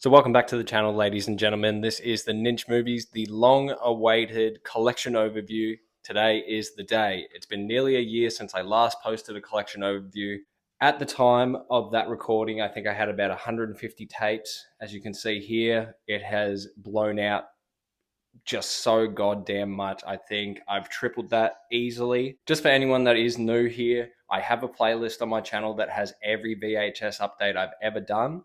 So welcome back to the channel, ladies and gentlemen. This is the Ninja Movies, the long-awaited collection overview. Today is the day. It's been nearly a year since I last posted a collection overview. At the time of that recording, I think I had about 150 tapes. As you can see here, it has blown out just so goddamn much. I think I've tripled that easily. Just for anyone that is new here, I have a playlist on my channel that has every VHS update I've ever done.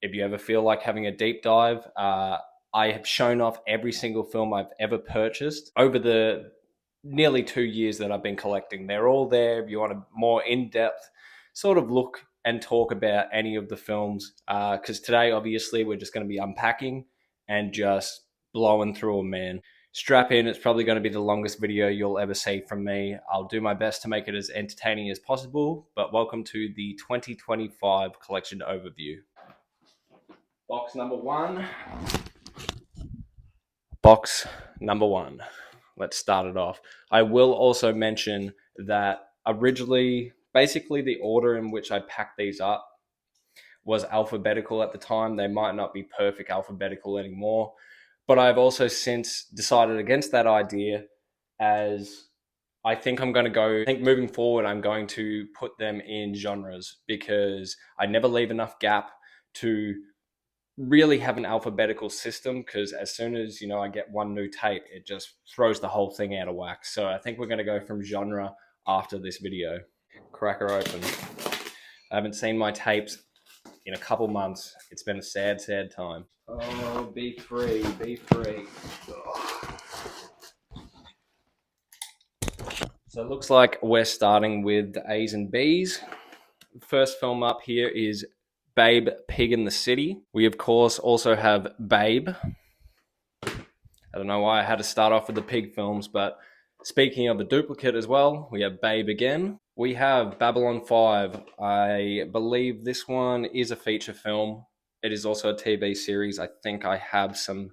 If you ever feel like having a deep dive, I have shown off every single film I've ever purchased over the nearly 2 years that I've been collecting. They're all there. If you want a more in-depth sort of look and talk about any of the films, because today, obviously, we're just going to be unpacking and just blowing through them, man. Strap in. It's probably going to be the longest video you'll ever see from me. I'll do my best to make it as entertaining as possible, but welcome to the 2025 collection overview. Box number one. Box number one. Let's start it off. I will also mention that originally, basically the order in which I packed these up was alphabetical at the time. They might not be perfect alphabetical anymore, but I've also since decided against that idea, as I think moving forward, I'm going to put them in genres because I never leave enough gap to really have an alphabetical system, because as soon as I get one new tape, it just throws the whole thing out of whack. So I think we're going to go from genre after this video. Cracker open. I haven't seen my tapes in a couple months. It's been a sad time. Oh, be free. So it looks like we're starting with the A's and B's. First film up here is Babe, Pig in the City. We, of course, also have Babe. I don't know why I had to start off with the pig films, but speaking of a duplicate as well, we have Babe again. We have Babylon 5. I believe this one is a feature film. It is also a TV series. I think I have some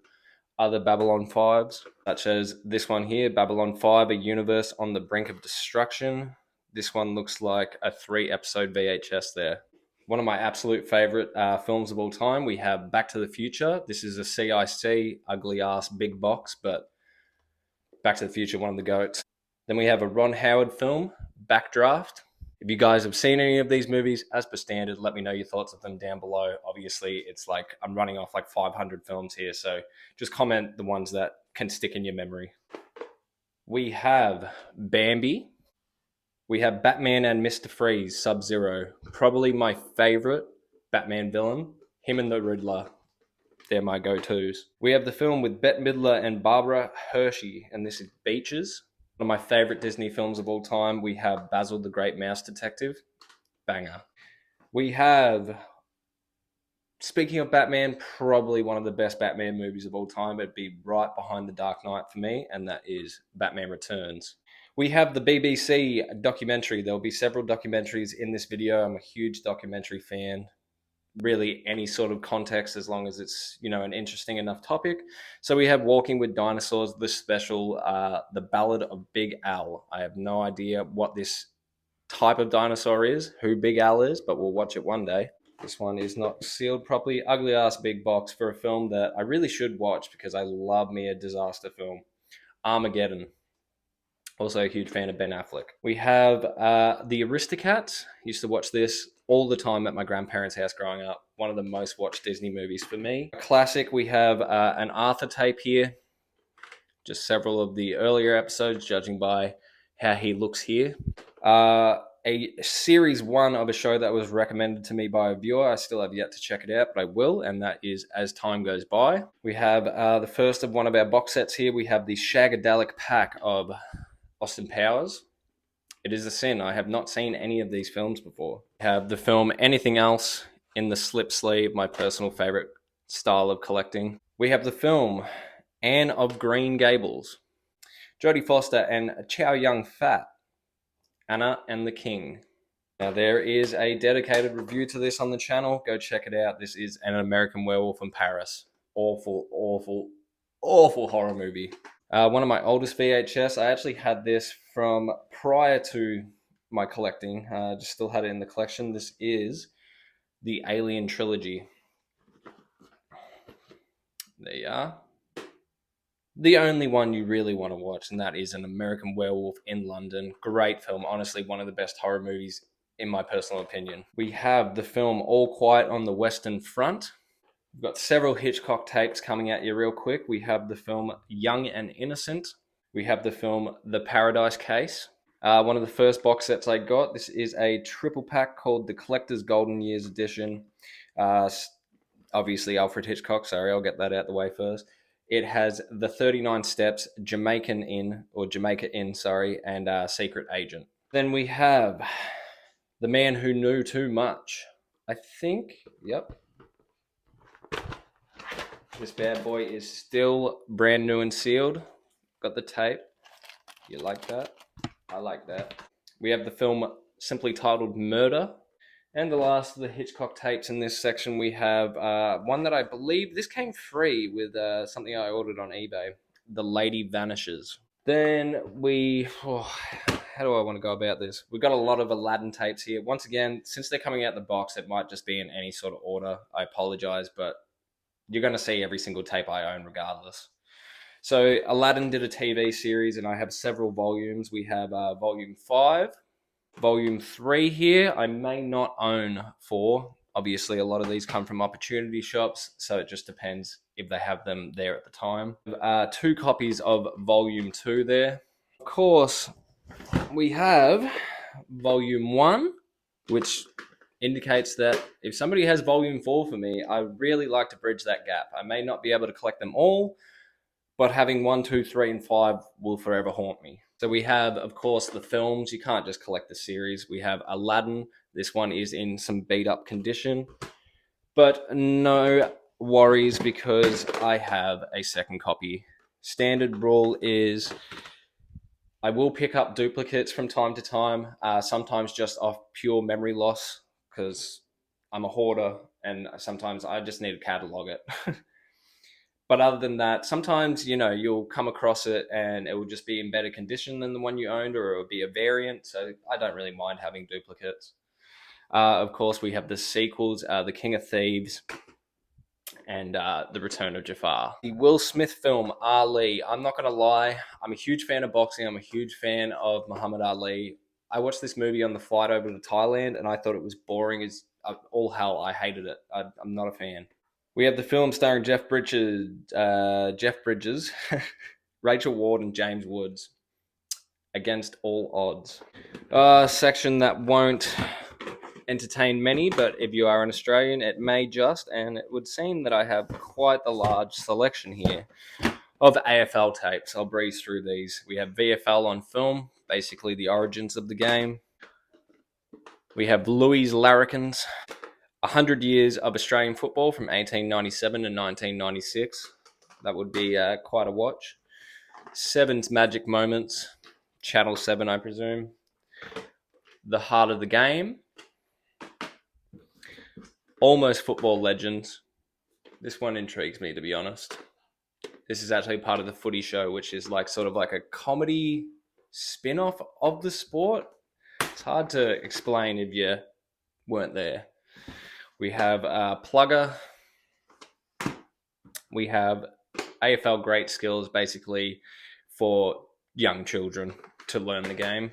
other Babylon 5s, such as this one here, Babylon 5, A Universe on the Brink of Destruction. This one looks like a 3-episode VHS there. One of my absolute favorite films of all time, we have Back to the Future. This is a CIC, ugly ass big box, but Back to the Future, one of the GOATs. Then we have a Ron Howard film, Backdraft. If you guys have seen any of these movies, as per standard, let me know your thoughts of them down below. Obviously, it's like I'm running off like 500 films here, so just comment the ones that can stick in your memory. We have Bambi. We have Batman and Mr. Freeze, Sub-Zero. Probably my favorite Batman villain. Him and the Riddler. They're my go-tos. We have the film with Bette Midler and Barbara Hershey, and this is Beaches. One of my favorite Disney films of all time. We have Basil the Great Mouse Detective. Banger. We have, speaking of Batman, probably one of the best Batman movies of all time. It'd be right behind The Dark Knight for me, and that is Batman Returns. We have the BBC documentary. There'll be several documentaries in this video. I'm a huge documentary fan. Really, any sort of context, as long as it's an interesting enough topic. So we have Walking with Dinosaurs, the special, The Ballad of Big Al. I have no idea what this type of dinosaur is, who Big Al is, but we'll watch it one day. This one is not sealed properly. Ugly ass big box for a film that I really should watch because I love me a disaster film. Armageddon. Also a huge fan of Ben Affleck. We have The Aristocats. Used to watch this all the time at my grandparents' house growing up. One of the most watched Disney movies for me. A classic, we have an Arthur tape here. Just several of the earlier episodes, judging by how he looks here. A series 1 of a show that was recommended to me by a viewer. I still have yet to check it out, but I will, and that is As Time Goes By. We have the first of one of our box sets here. We have the Shagadelic pack of Austin Powers. It is a sin. I have not seen any of these films before. We have the film Anything Else in the slip sleeve, my personal favorite style of collecting. We have the film Anne of Green Gables, Jodie Foster and Chow Yun-fat, Anna and the King. Now, there is a dedicated review to this on the channel. Go check it out. This is An American Werewolf in Paris. Awful, awful, awful horror movie. One of my oldest VHS. I actually had this from prior to my collecting. Just still had it in the collection. This is the Alien Trilogy. There you are. The only one you really want to watch, and that is An American Werewolf in London. Great film. Honestly, one of the best horror movies in my personal opinion. We have the film All Quiet on the Western Front. We've got several Hitchcock tapes coming at you real quick. We have the film Young and Innocent. We have the film The Paradise Case. One of the first box sets I got. This is a triple pack called the Collector's Golden Years Edition. Obviously, Alfred Hitchcock. Sorry, I'll get that out the way first. It has The 39 Steps, Jamaica Inn, and Secret Agent. Then we have The Man Who Knew Too Much. I think, yep. This bad boy is still brand new and sealed. Got the tape. You like that? I like that. We have the film simply titled Murder. And the last of the Hitchcock tapes in this section, we have one that I believe this came free with something I ordered on eBay. The Lady Vanishes. Then how do I want to go about this? We've got a lot of Aladdin tapes here. Once again, since they're coming out the box, it might just be in any sort of order. I apologize, but you're going to see every single tape I own regardless. So Aladdin did a TV series, and I have several volumes. We have Volume 5. Volume 3 here, I may not own 4. Obviously, a lot of these come from opportunity shops, so it just depends if they have them there at the time. 2 copies of Volume 2 there. Of course, we have Volume 1, which indicates that if somebody has Volume 4 for me, I really like to bridge that gap. I may not be able to collect them all, but having 1, 2, 3, and 5 will forever haunt me. So we have, of course, the films. You can't just collect the series. We have Aladdin. This one is in some beat up condition, but no worries because I have a second copy. Standard rule is I will pick up duplicates from time to time, sometimes just off pure memory loss because I'm a hoarder and sometimes I just need to catalog it. But other than that, sometimes, you'll come across it and it will just be in better condition than the one you owned, or it will be a variant. So I don't really mind having duplicates. Of course, we have the sequels, The King of Thieves and The Return of Jafar. The Will Smith film, Ali. I'm not going to lie. I'm a huge fan of boxing. I'm a huge fan of Muhammad Ali. I watched this movie on the flight over to Thailand and I thought it was boring as all hell. I hated it. I'm not a fan. We have the film starring Jeff Bridges, Rachel Ward, and James Woods. Against All Odds. Section that won't entertain many, but if you are an Australian, it may just, and it would seem that I have quite a large selection here of AFL tapes. I'll breeze through these. We have VFL on film, basically the origins of the game. We have Louis Larrikins, 100 years of Australian football from 1897 to 1996. That would be quite a watch. Seven's Magic Moments, Channel 7, I presume. The Heart of the Game. Almost Football Legends. This one intrigues me, to be honest. This is actually part of the Footy Show, which is sort of like a comedy spin-off of the sport. It's hard to explain if you weren't there. We have Plugger. We have AFL Great Skills, basically for young children to learn the game.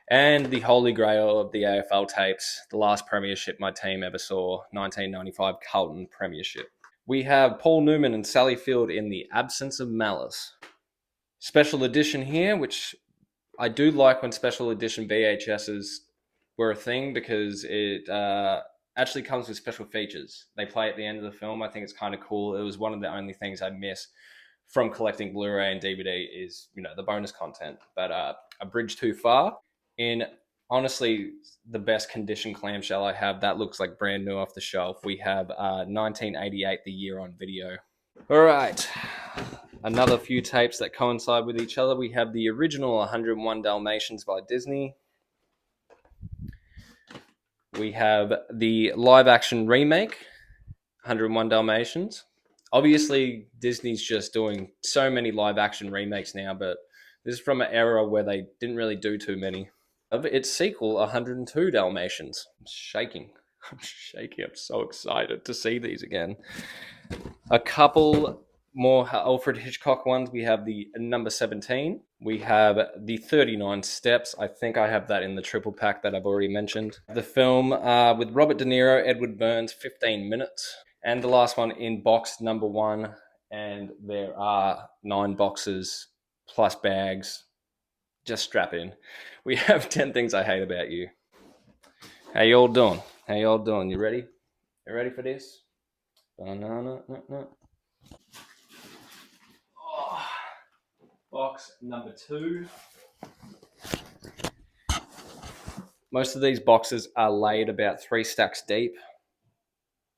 And the holy grail of the AFL tapes, the last premiership my team ever saw, 1995 Carlton Premiership. We have Paul Newman and Sally Field in The Absence of Malice. Special edition here, which I do like when special edition VHSs were a thing because it actually comes with special features. They play at the end of the film. I think it's kind of cool. It was one of the only things I miss from collecting Blu-ray and DVD is, the bonus content. But A Bridge Too Far, in honestly the best condition clamshell I have, that looks like brand new off the shelf. We have 1988, the year on video. All right. Another few tapes that coincide with each other. We have the original 101 Dalmatians by Disney. We have the live-action remake, 101 Dalmatians. Obviously, Disney's just doing so many live-action remakes now, but this is from an era where they didn't really do too many. Of its sequel, 102 Dalmatians. I'm shaking. I'm shaking. I'm so excited to see these again. A couple more Alfred Hitchcock ones. We have the number 17. We have the 39 Steps. I think I have that in the triple pack that I've already mentioned. The film with Robert De Niro, Edward Burns, 15 Minutes. And the last one in box number 1. And there are 9 boxes plus bags. Just strap in. We have 10 things I hate about you. How you all doing? How you all doing? You ready? You ready for this? No. Oh, box number 2. Most of these boxes are laid about 3 stacks deep.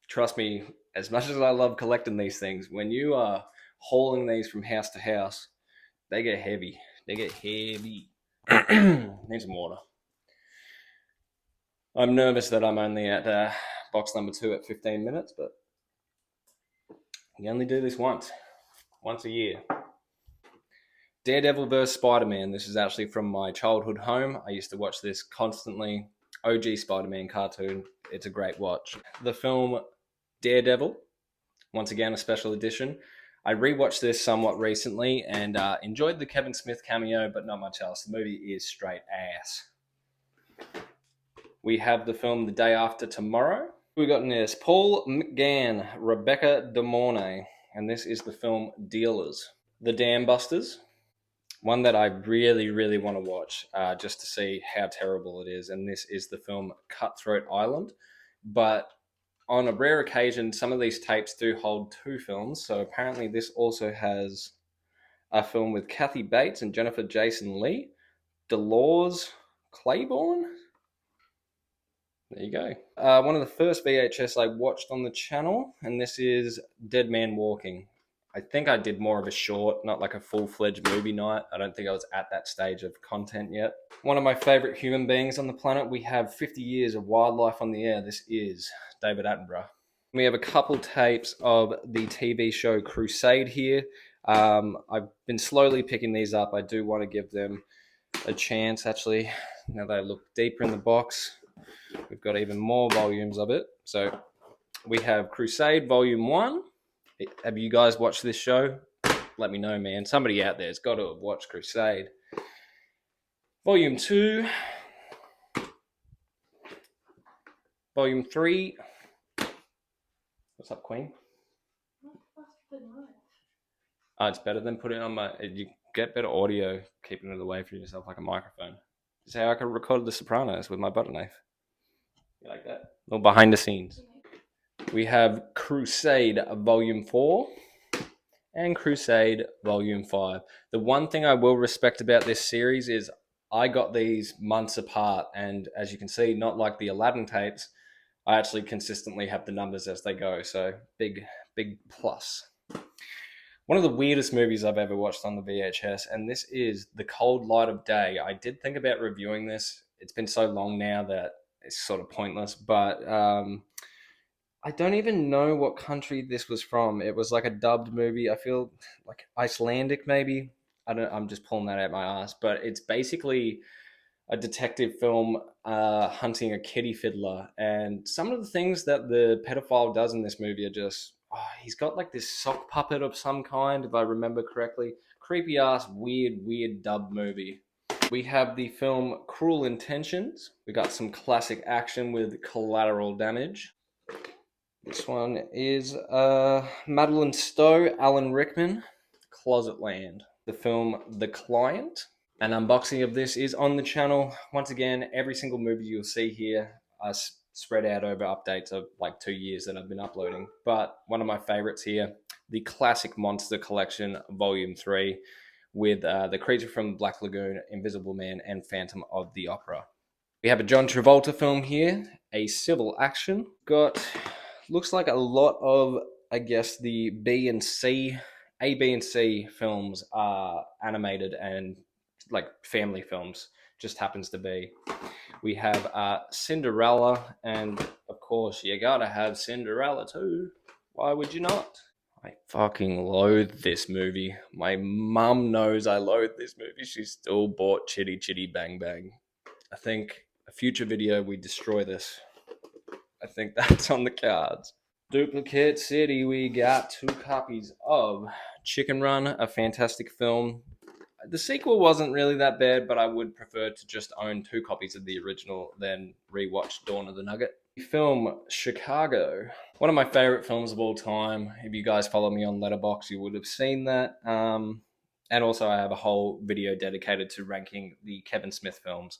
Trust me, as much as I love collecting these things, when you are hauling these from house to house, they get heavy. They get heavy. Need some water. I'm nervous that I'm only at box number 2 at 15 minutes, but you only do this once a year. Daredevil vs. Spider-Man. This is actually from my childhood home. I used to watch this constantly. OG Spider-Man cartoon. It's a great watch. The film Daredevil, once again a special edition. I rewatched this somewhat recently and enjoyed the Kevin Smith cameo, but not much else. The movie is straight ass. We have the film The Day After Tomorrow. We got in this Paul McGann, Rebecca De Mornay, and this is the film Dealers. The Dam Busters, one that I really want to watch just to see how terrible it is, and this is the film Cutthroat Island. But on a rare occasion, some of these tapes do hold 2 films, so apparently this also has a film with Kathy Bates and Jennifer Jason Leigh, Dolores Claiborne. There you go. One of the first VHS I watched on the channel, and this is Dead Man Walking. I think I did more of a short, not like a full-fledged movie night. I don't think I was at that stage of content yet. One of my favorite human beings on the planet. We have 50 years of wildlife on the air. This is David Attenborough. We have a couple tapes of the TV show Crusade here. I've been slowly picking these up. I do want to give them a chance, actually. Now that I look deeper in the box, we've got even more volumes of it. So we have Crusade Volume 1. Have you guys watched this show? Let me know, man. Somebody out there has got to have watched Crusade. Volume 2. Volume 3. What's up, Queen? Oh, it's better than putting it on my... You get better audio keeping it away from yourself like a microphone. This is how I can record The Sopranos with my butter knife. You like that? A little behind the scenes. We have Crusade Volume 4 and Crusade Volume 5. The one thing I will respect about this series is I got these months apart, and as you can see, not like the Aladdin tapes, I actually consistently have the numbers as they go, so big plus. One of the weirdest movies I've ever watched on the VHS, and this is The Cold Light of Day. I did think about reviewing this. It's been so long now that it's sort of pointless, but I don't even know what country this was from. It was like a dubbed movie. I feel like Icelandic, maybe. I'm just pulling that out my ass, but it's basically a detective film hunting a kitty fiddler, and some of the things that the pedophile does in this movie are just... he's got like this sock puppet of some kind, if I remember correctly. Creepy ass, weird dub movie. We have the film Cruel Intentions. We got some classic action with Collateral Damage. This one is Madeline Stowe, Alan Rickman, Closetland. The film The Client. An unboxing of this is on the channel. Once again, every single movie you'll see here are spread out over updates of like 2 years that I've been uploading. But one of my favorites here, the Classic Monster Collection Volume 3 with The Creature from Black Lagoon, Invisible Man, and Phantom of the Opera. We have a John Travolta film here, A Civil Action. Looks like a lot of, I guess, the B and C films are animated and like family films, just happens to be. We have Cinderella, and of course you gotta have Cinderella too. Why would you not? I fucking loathe this movie. My mum knows I loathe this movie. She still bought Chitty Chitty Bang Bang. I think a future video we destroy this. I think that's on the cards. Duplicate City, we got 2 copies of Chicken Run, a fantastic film. The sequel wasn't really that bad, but I would prefer to just own 2 copies of the original than rewatch Dawn of the Nugget. The film Chicago, one of my favorite films of all time. If you guys follow me on Letterboxd, you would have seen that. And also, I have a whole video dedicated to ranking the Kevin Smith films.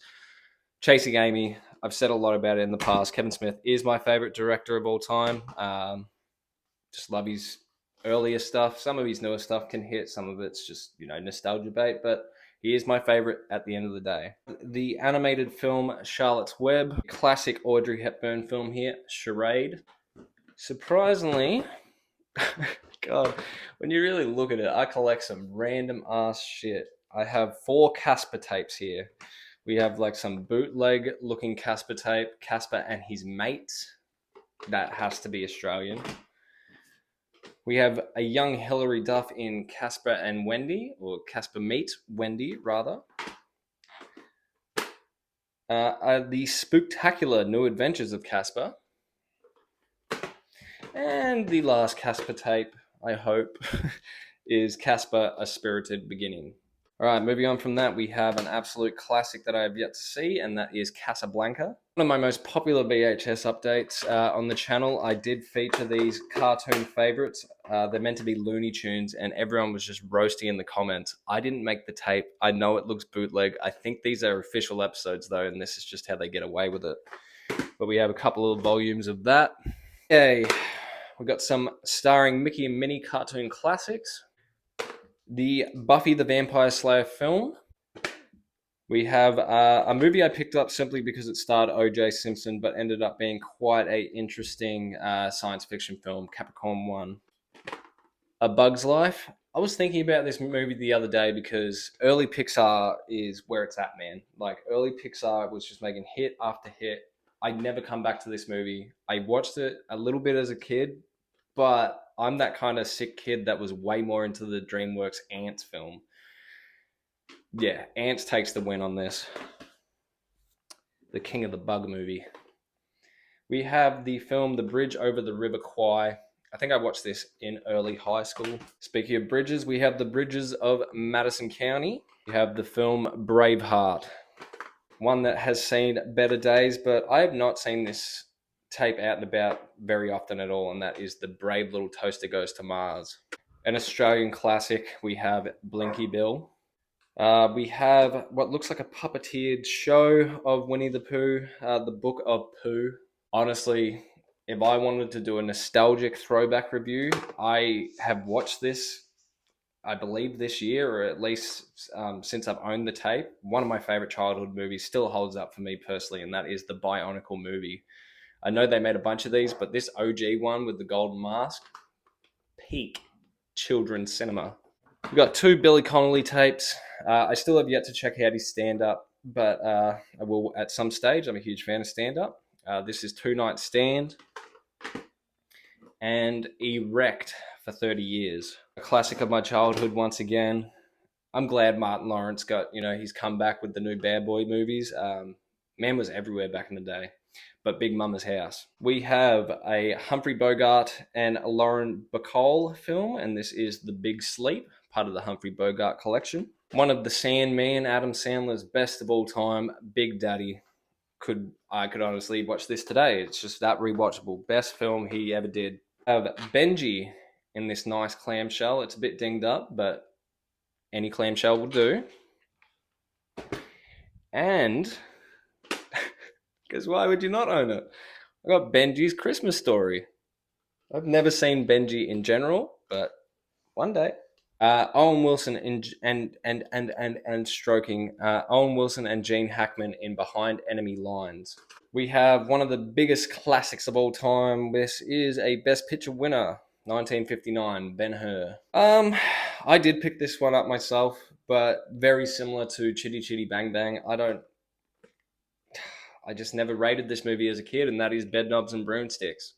Chasing Amy, I've said a lot about it in the past. Kevin Smith is my favorite director of all time. Just love his earlier stuff. Some of his newer stuff can hit. Some of it's just, nostalgia bait. But he is my favorite at the end of the day. The animated film Charlotte's Web. Classic Audrey Hepburn film here. Charade. Surprisingly, God, when you really look at it, I collect some random ass shit. I have 4 Casper tapes here. We have like some bootleg looking Casper tape, Casper and his mates. That has to be Australian. We have a young Hilary Duff in Casper and Wendy, or Casper meets Wendy, rather. The Spooktacular New Adventures of Casper. And the last Casper tape, I hope, is Casper, A Spirited Beginning. All right, moving on from that, we have an absolute classic that I have yet to see, and that is Casablanca. One of my most popular VHS updates on the channel. I did feature these cartoon favorites. They're meant to be Looney Tunes, and everyone was just roasting in the comments. I didn't make the tape. I know it looks bootleg. I think these are official episodes, though, and this is just how they get away with it. But we have a couple of volumes of that. Yay. We've got some starring Mickey and Minnie cartoon classics. The Buffy the Vampire Slayer film. We have a movie I picked up simply because it starred O.J. Simpson, but ended up being quite an interesting science fiction film, Capricorn 1. A Bug's Life. I was thinking about this movie the other day because early Pixar is where it's at, man. Like, early Pixar was just making hit after hit. I'd never come back to this movie. I watched it a little bit as a kid, but I'm that kind of sick kid that was way more into the DreamWorks Ants film. Yeah, Ants takes the win on this. The King of the Bug movie. We have the film The Bridge Over the River Kwai. I think I watched this in early high school. Speaking of bridges, we have the bridges of Madison County. We have the film Braveheart. One that has seen better days, but I have not seen this tape out and about very often at all, and that is The Brave Little Toaster Goes to Mars. An Australian classic, we have Blinky Bill. We have what looks like a puppeteered show of Winnie the Pooh, the Book of Pooh. Honestly, if I wanted to do a nostalgic throwback review, I have watched this, I believe, this year, or at least since I've owned the tape. One of my favorite childhood movies still holds up for me personally, and that is the Bionicle movie. I know they made a bunch of these, but this OG one with the golden mask, peak children's cinema. We've got 2 Billy Connolly tapes. I still have yet to check out his stand-up, but I will at some stage. I'm a huge fan of stand-up. This is Two Night Stand and Erect for 30 Years. A classic of my childhood once again. I'm glad Martin Lawrence got, he's come back with the new Bad Boy movies. Man was everywhere back in the day. But Big Mama's House. We have a Humphrey Bogart and Lauren Bacall film, and this is The Big Sleep, part of the Humphrey Bogart collection. One of the Sandman, Adam Sandler's best of all time, Big Daddy. I could honestly watch this today. It's just that rewatchable. Best film he ever did. I have Benji in this nice clamshell. It's a bit dinged up, but any clamshell will do. And because why would you not own it? I got Benji's Christmas Story. I've never seen Benji in general, but one day. Owen Wilson and stroking. Owen Wilson and Gene Hackman in Behind Enemy Lines. We have one of the biggest classics of all time. This is a Best Picture winner, 1959, Ben-Hur. I did pick this one up myself, but very similar to Chitty Chitty Bang Bang. I just never rated this movie as a kid, and that is Bedknobs and Broomsticks.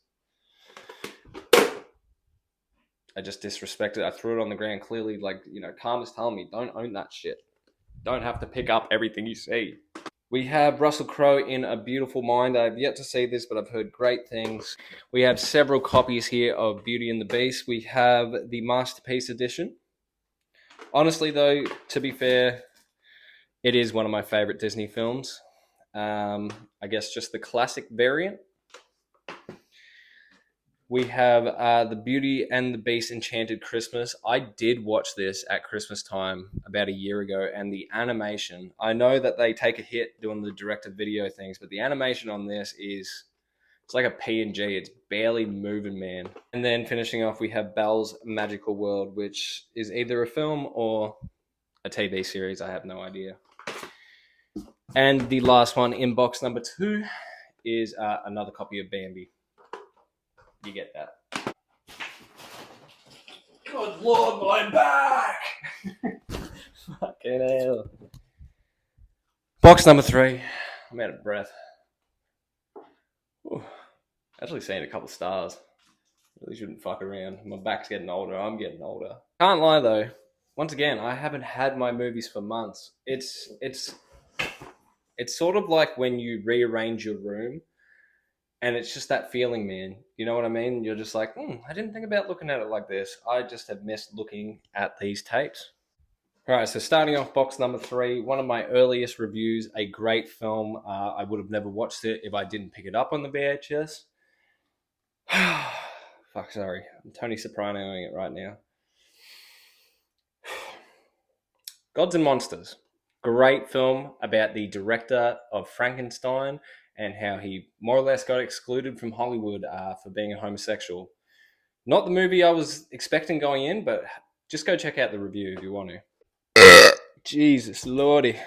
I just disrespected it. I threw it on the ground clearly, Karma's telling me, don't own that shit. Don't have to pick up everything you see. We have Russell Crowe in A Beautiful Mind. I've yet to see this, but I've heard great things. We have several copies here of Beauty and the Beast. We have the Masterpiece Edition. Honestly, though, to be fair, it is one of my favorite Disney films. I guess just the classic variant. We have the Beauty and the Beast Enchanted Christmas. I did watch this at Christmas time about a year ago, and the animation, I know that they take a hit doing the direct-to-video things, but the animation on this is, it's like a PNG. It's barely moving, man. And then finishing off, we have Belle's Magical World, which is either a film or a TV series. I have no idea. And the last one in box number 2 is another copy of Bambi. You get that. Good Lord, my back! Fucking hell. Box number 3. I'm out of breath. Ooh. Actually seeing a couple stars. Really shouldn't fuck around. My back's getting older. I'm getting older. Can't lie though. Once again, I haven't had my movies for months. It's sort of like when you rearrange your room. And it's just that feeling, man. You know what I mean? You're just like, I didn't think about looking at it like this. I just have missed looking at these tapes. All right, so starting off box number 3, one of my earliest reviews, a great film. I would have never watched it if I didn't pick it up on the VHS. Fuck, sorry. I'm Tony Sopranoing it right now. Gods and Monsters. Great film about the director of Frankenstein and how he more or less got excluded from Hollywood for being a homosexual. Not the movie I was expecting going in, but just go check out the review if you want to. Jesus Lordy.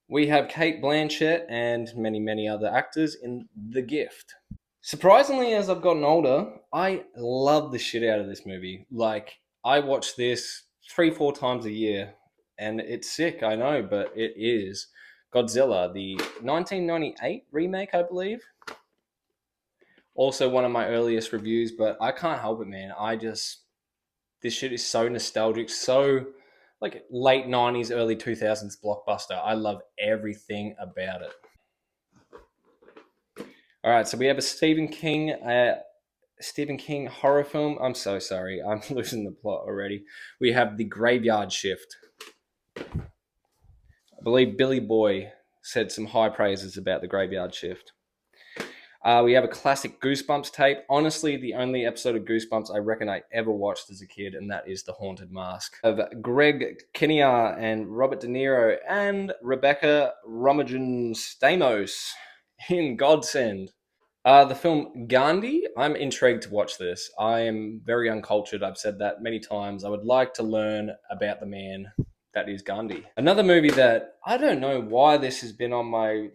We have Cate Blanchett and many, many other actors in The Gift. Surprisingly, as I've gotten older, I love the shit out of this movie. Like, I watch this 3-4 times a year, and it's sick, I know, but it is. Godzilla, the 1998 remake, I believe. Also one of my earliest reviews, but I can't help it, man. This shit is so nostalgic, so like late 90s, early 2000s blockbuster. I love everything about it. All right, so we have a Stephen King horror film. I'm so sorry. I'm losing the plot already. We have The Graveyard Shift. I believe Billy Boy said some high praises about The Graveyard Shift. We have a classic Goosebumps tape. Honestly, the only episode of Goosebumps I reckon I ever watched as a kid, and that is The Haunted Mask. Of Greg Kinnear and Robert De Niro and Rebecca Romijn Stamos in Godsend. The film Gandhi, I'm intrigued to watch this. I am very uncultured. I've said that many times. I would like to learn about the man that is Gandhi. Another movie that I don't know why this has been on my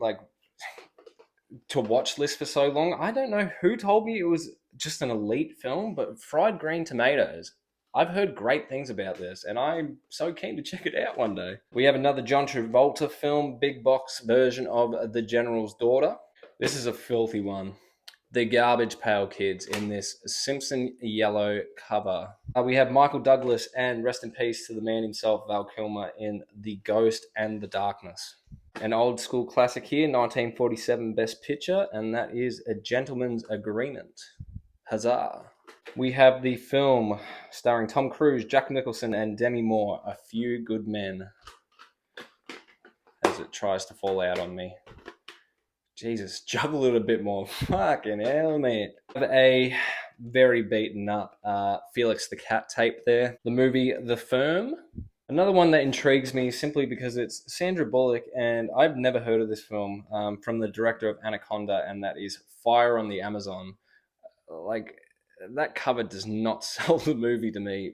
to watch list for so long. I don't know who told me it was just an elite film, but Fried Green Tomatoes. I've heard great things about this, and I'm so keen to check it out one day. We have another John Travolta film, big box version of The General's Daughter. This is a filthy one. The Garbage Pail Kids in this Simpson yellow cover. We have Michael Douglas and rest in peace to the man himself, Val Kilmer, in The Ghost and the Darkness. An old school classic here, 1947 Best Picture, and that is A Gentleman's Agreement. Huzzah. We have the film starring Tom Cruise, Jack Nicholson, and Demi Moore, A Few Good Men, as it tries to fall out on me. Jesus, juggle it a bit more. Fucking hell, mate. I have a very beaten up Felix the Cat tape there. The movie The Firm. Another one that intrigues me simply because it's Sandra Bullock, and I've never heard of this film, from the director of Anaconda, and that is Fire on the Amazon. Like, that cover does not sell the movie to me.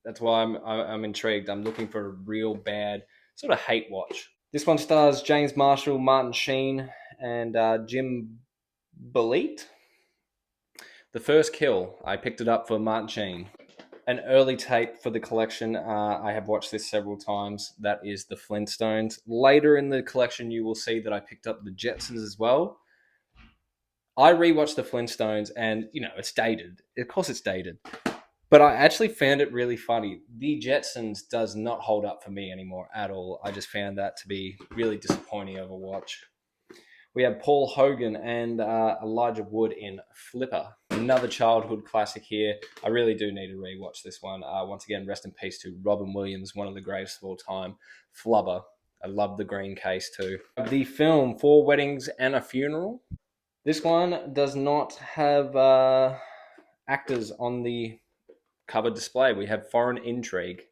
That's why I'm intrigued. I'm looking for a real bad sort of hate watch. This one stars James Marshall, Martin Sheen, and Jim Belit. The First Kill. I picked it up for Martin Sheen. An early tape for the collection. I have watched this several times. That is The Flintstones. Later in the collection, you will see that I picked up The Jetsons as well. I rewatched The Flintstones, and, it's dated. Of course it's dated. But I actually found it really funny. The Jetsons does not hold up for me anymore at all. I just found that to be really disappointing of a watch. We have Paul Hogan and Elijah Wood in Flipper. Another childhood classic here. I really do need to rewatch this one. Once again, rest in peace to Robin Williams, one of the greatest of all time. Flubber. I love the green case too. The film Four Weddings and a Funeral. This one does not have actors on the cover display. We have Foreign Intrigue.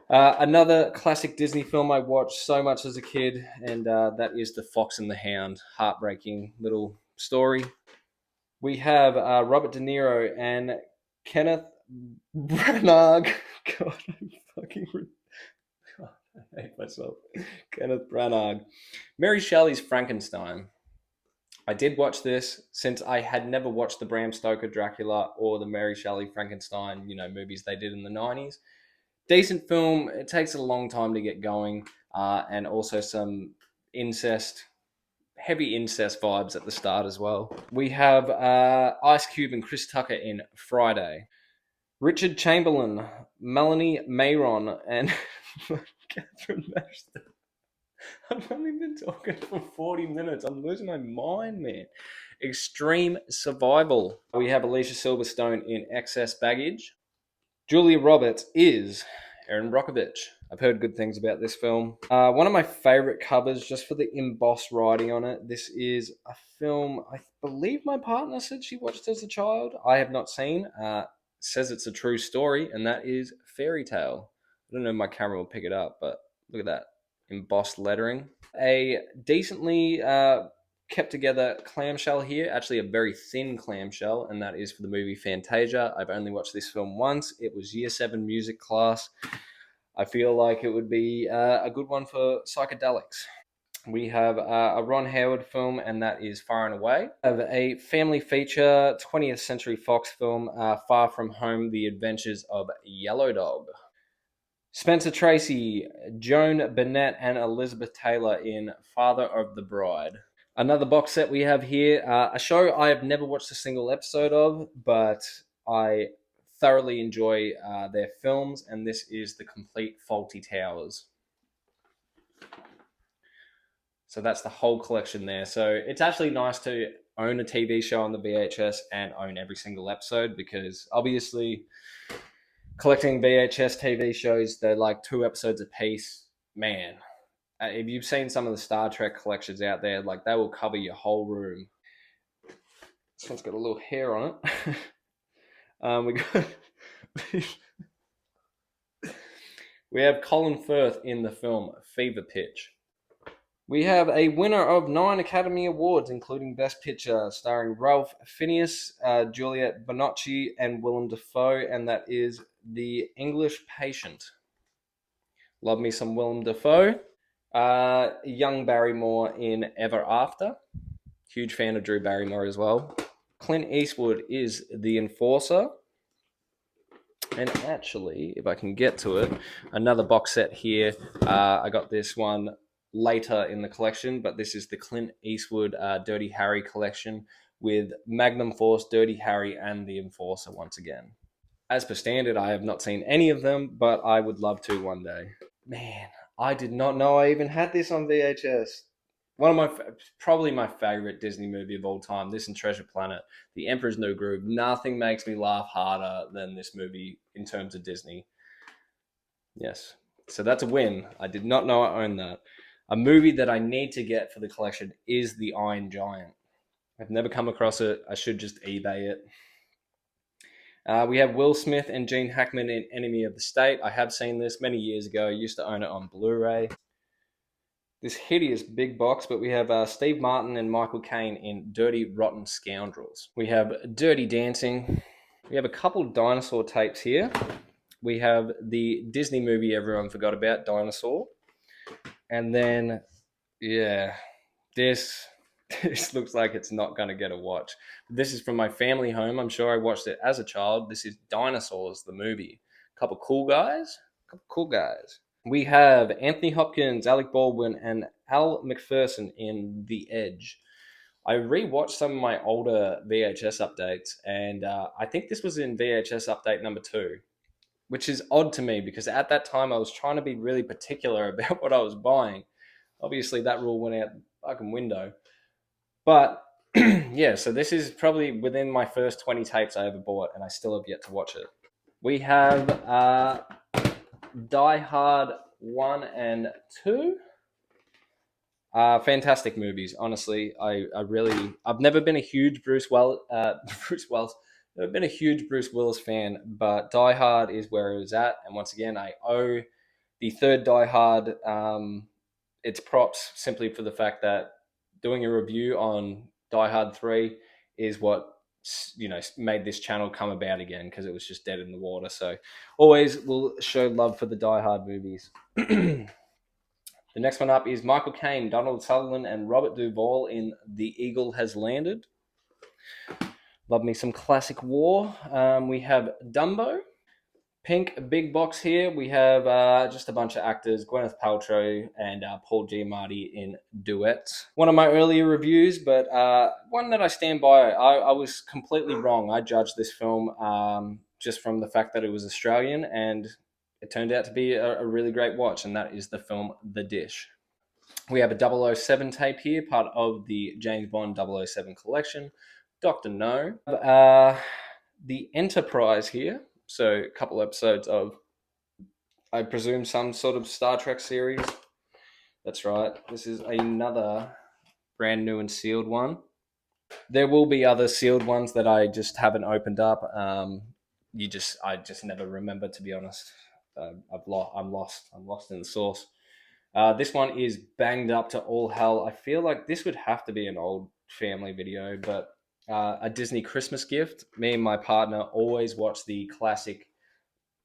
Another classic Disney film I watched so much as a kid, and that is The Fox and the Hound. Heartbreaking little story. We have Robert De Niro and Kenneth Branagh. God, God, I hate myself. Kenneth Branagh. Mary Shelley's Frankenstein. I did watch this since I had never watched the Bram Stoker Dracula or the Mary Shelley Frankenstein, movies they did in the 90s. Decent film. It takes a long time to get going, and also some incest, heavy incest vibes at the start as well. We have Ice Cube and Chris Tucker in Friday. Richard Chamberlain, Melanie Mayron, and Catherine Master. I've only been talking for 40 minutes. I'm losing my mind, man. Extreme Survival. We have Alicia Silverstone in Excess Baggage. Julia Roberts is Erin Brockovich. I've heard good things about this film. One of my favorite covers, just for the embossed writing on it. This is a film I believe my partner said she watched as a child. I have not seen. Says it's a true story, and that is Fairy Tale. I don't know if my camera will pick it up, but look at that embossed lettering. A decently kept together clamshell here, actually a very thin clamshell, and that is for the movie Fantasia. I've only watched this film once. It was year 7 music class. I feel like it would be a good one for psychedelics. We have a Ron Howard film, and that is Far and Away. We have a family feature, 20th Century Fox film, Far From Home, The Adventures of Yellow Dog. Spencer Tracy, Joan Burnett, and Elizabeth Taylor in Father of the Bride. Another box set we have here, a show I have never watched a single episode of, but I thoroughly enjoy their films, and this is The Complete Faulty Towers. So that's the whole collection there. So it's actually nice to own a TV show on the VHS and own every single episode, because obviously collecting VHS TV shows, they're like 2 episodes a piece. Man, if you've seen some of the Star Trek collections out there, like they will cover your whole room. This one's got a little hair on it. We got we have Colin Firth in the film Fever Pitch. We have a winner of 9 Academy Awards, including Best Picture, starring Ralph Fiennes, Juliette Binoche, and Willem Dafoe, and that is The English Patient. Love me some Willem Dafoe. Young Barrymore in Ever After. Huge fan of Drew Barrymore as well. Clint Eastwood is The Enforcer. And actually, if I can get to it, another box set here. I got this one later in the collection, but this is the Clint Eastwood Dirty Harry collection with Magnum Force, Dirty Harry, and The Enforcer once again. As per standard, I have not seen any of them, but I would love to one day. Man, I did not know I even had this on VHS. Probably my favorite Disney movie of all time, this and Treasure Planet, The Emperor's New Groove. Nothing makes me laugh harder than this movie in terms of Disney. Yes. So that's a win. I did not know I owned that. A movie that I need to get for the collection is The Iron Giant. I've never come across it. I should just eBay it. We have Will Smith and Gene Hackman in Enemy of the State. I have seen this many years ago. I used to own it on Blu-ray. This hideous big box, but we have Steve Martin and Michael Caine in Dirty Rotten Scoundrels. We have Dirty Dancing. We have a couple of dinosaur tapes here. We have the Disney movie everyone forgot about, Dinosaur. And then, yeah, this looks like it's not going to get a watch. This is from my family home. I'm sure I watched it as a child. This is Dinosaurs, the movie. Couple cool guys. We have Anthony Hopkins, Alec Baldwin, and Al McPherson in The Edge. I rewatched some of my older VHS updates, and I think this was in VHS update number 2. which is odd to me because at that time I was trying to be really particular about what I was buying. Obviously, that rule went out the fucking window. But yeah, so this is probably within my first 20 tapes I ever bought, and I still have yet to watch it. We have Die Hard 1 and 2. Fantastic movies, honestly. I've never been a huge Bruce Wells. Never been a huge Bruce Willis fan, but Die Hard is where it was at. And once again, I owe the third Die Hard its props simply for the fact that doing a review on Die Hard 3 is what made this channel come about again because it was just dead in the water. So always will show love for the Die Hard movies. The next one up is Michael Caine, Donald Sutherland, and Robert Duvall in The Eagle Has Landed. Love me some classic war. We have Dumbo. Pink big box here. We have just a bunch of actors, Gwyneth Paltrow and Paul Giamatti in duets. One of my earlier reviews, but one that I stand by. I was completely wrong. I judged this film just from the fact that it was Australian, and it turned out to be a really great watch, and that is the film The Dish. We have a 007 tape here, part of the James Bond 007 collection. Dr. No. The Enterprise here. So a couple episodes of, I presume, some sort of Star Trek series. That's right. This is another brand new and sealed one. There will be other sealed ones that I just haven't opened up. I just never remember, to be honest. I'm lost. I'm lost in the sauce. This one is banged up to all hell. I feel like this would have to be an old family video, but a Disney Christmas gift. Me and my partner always watch the classic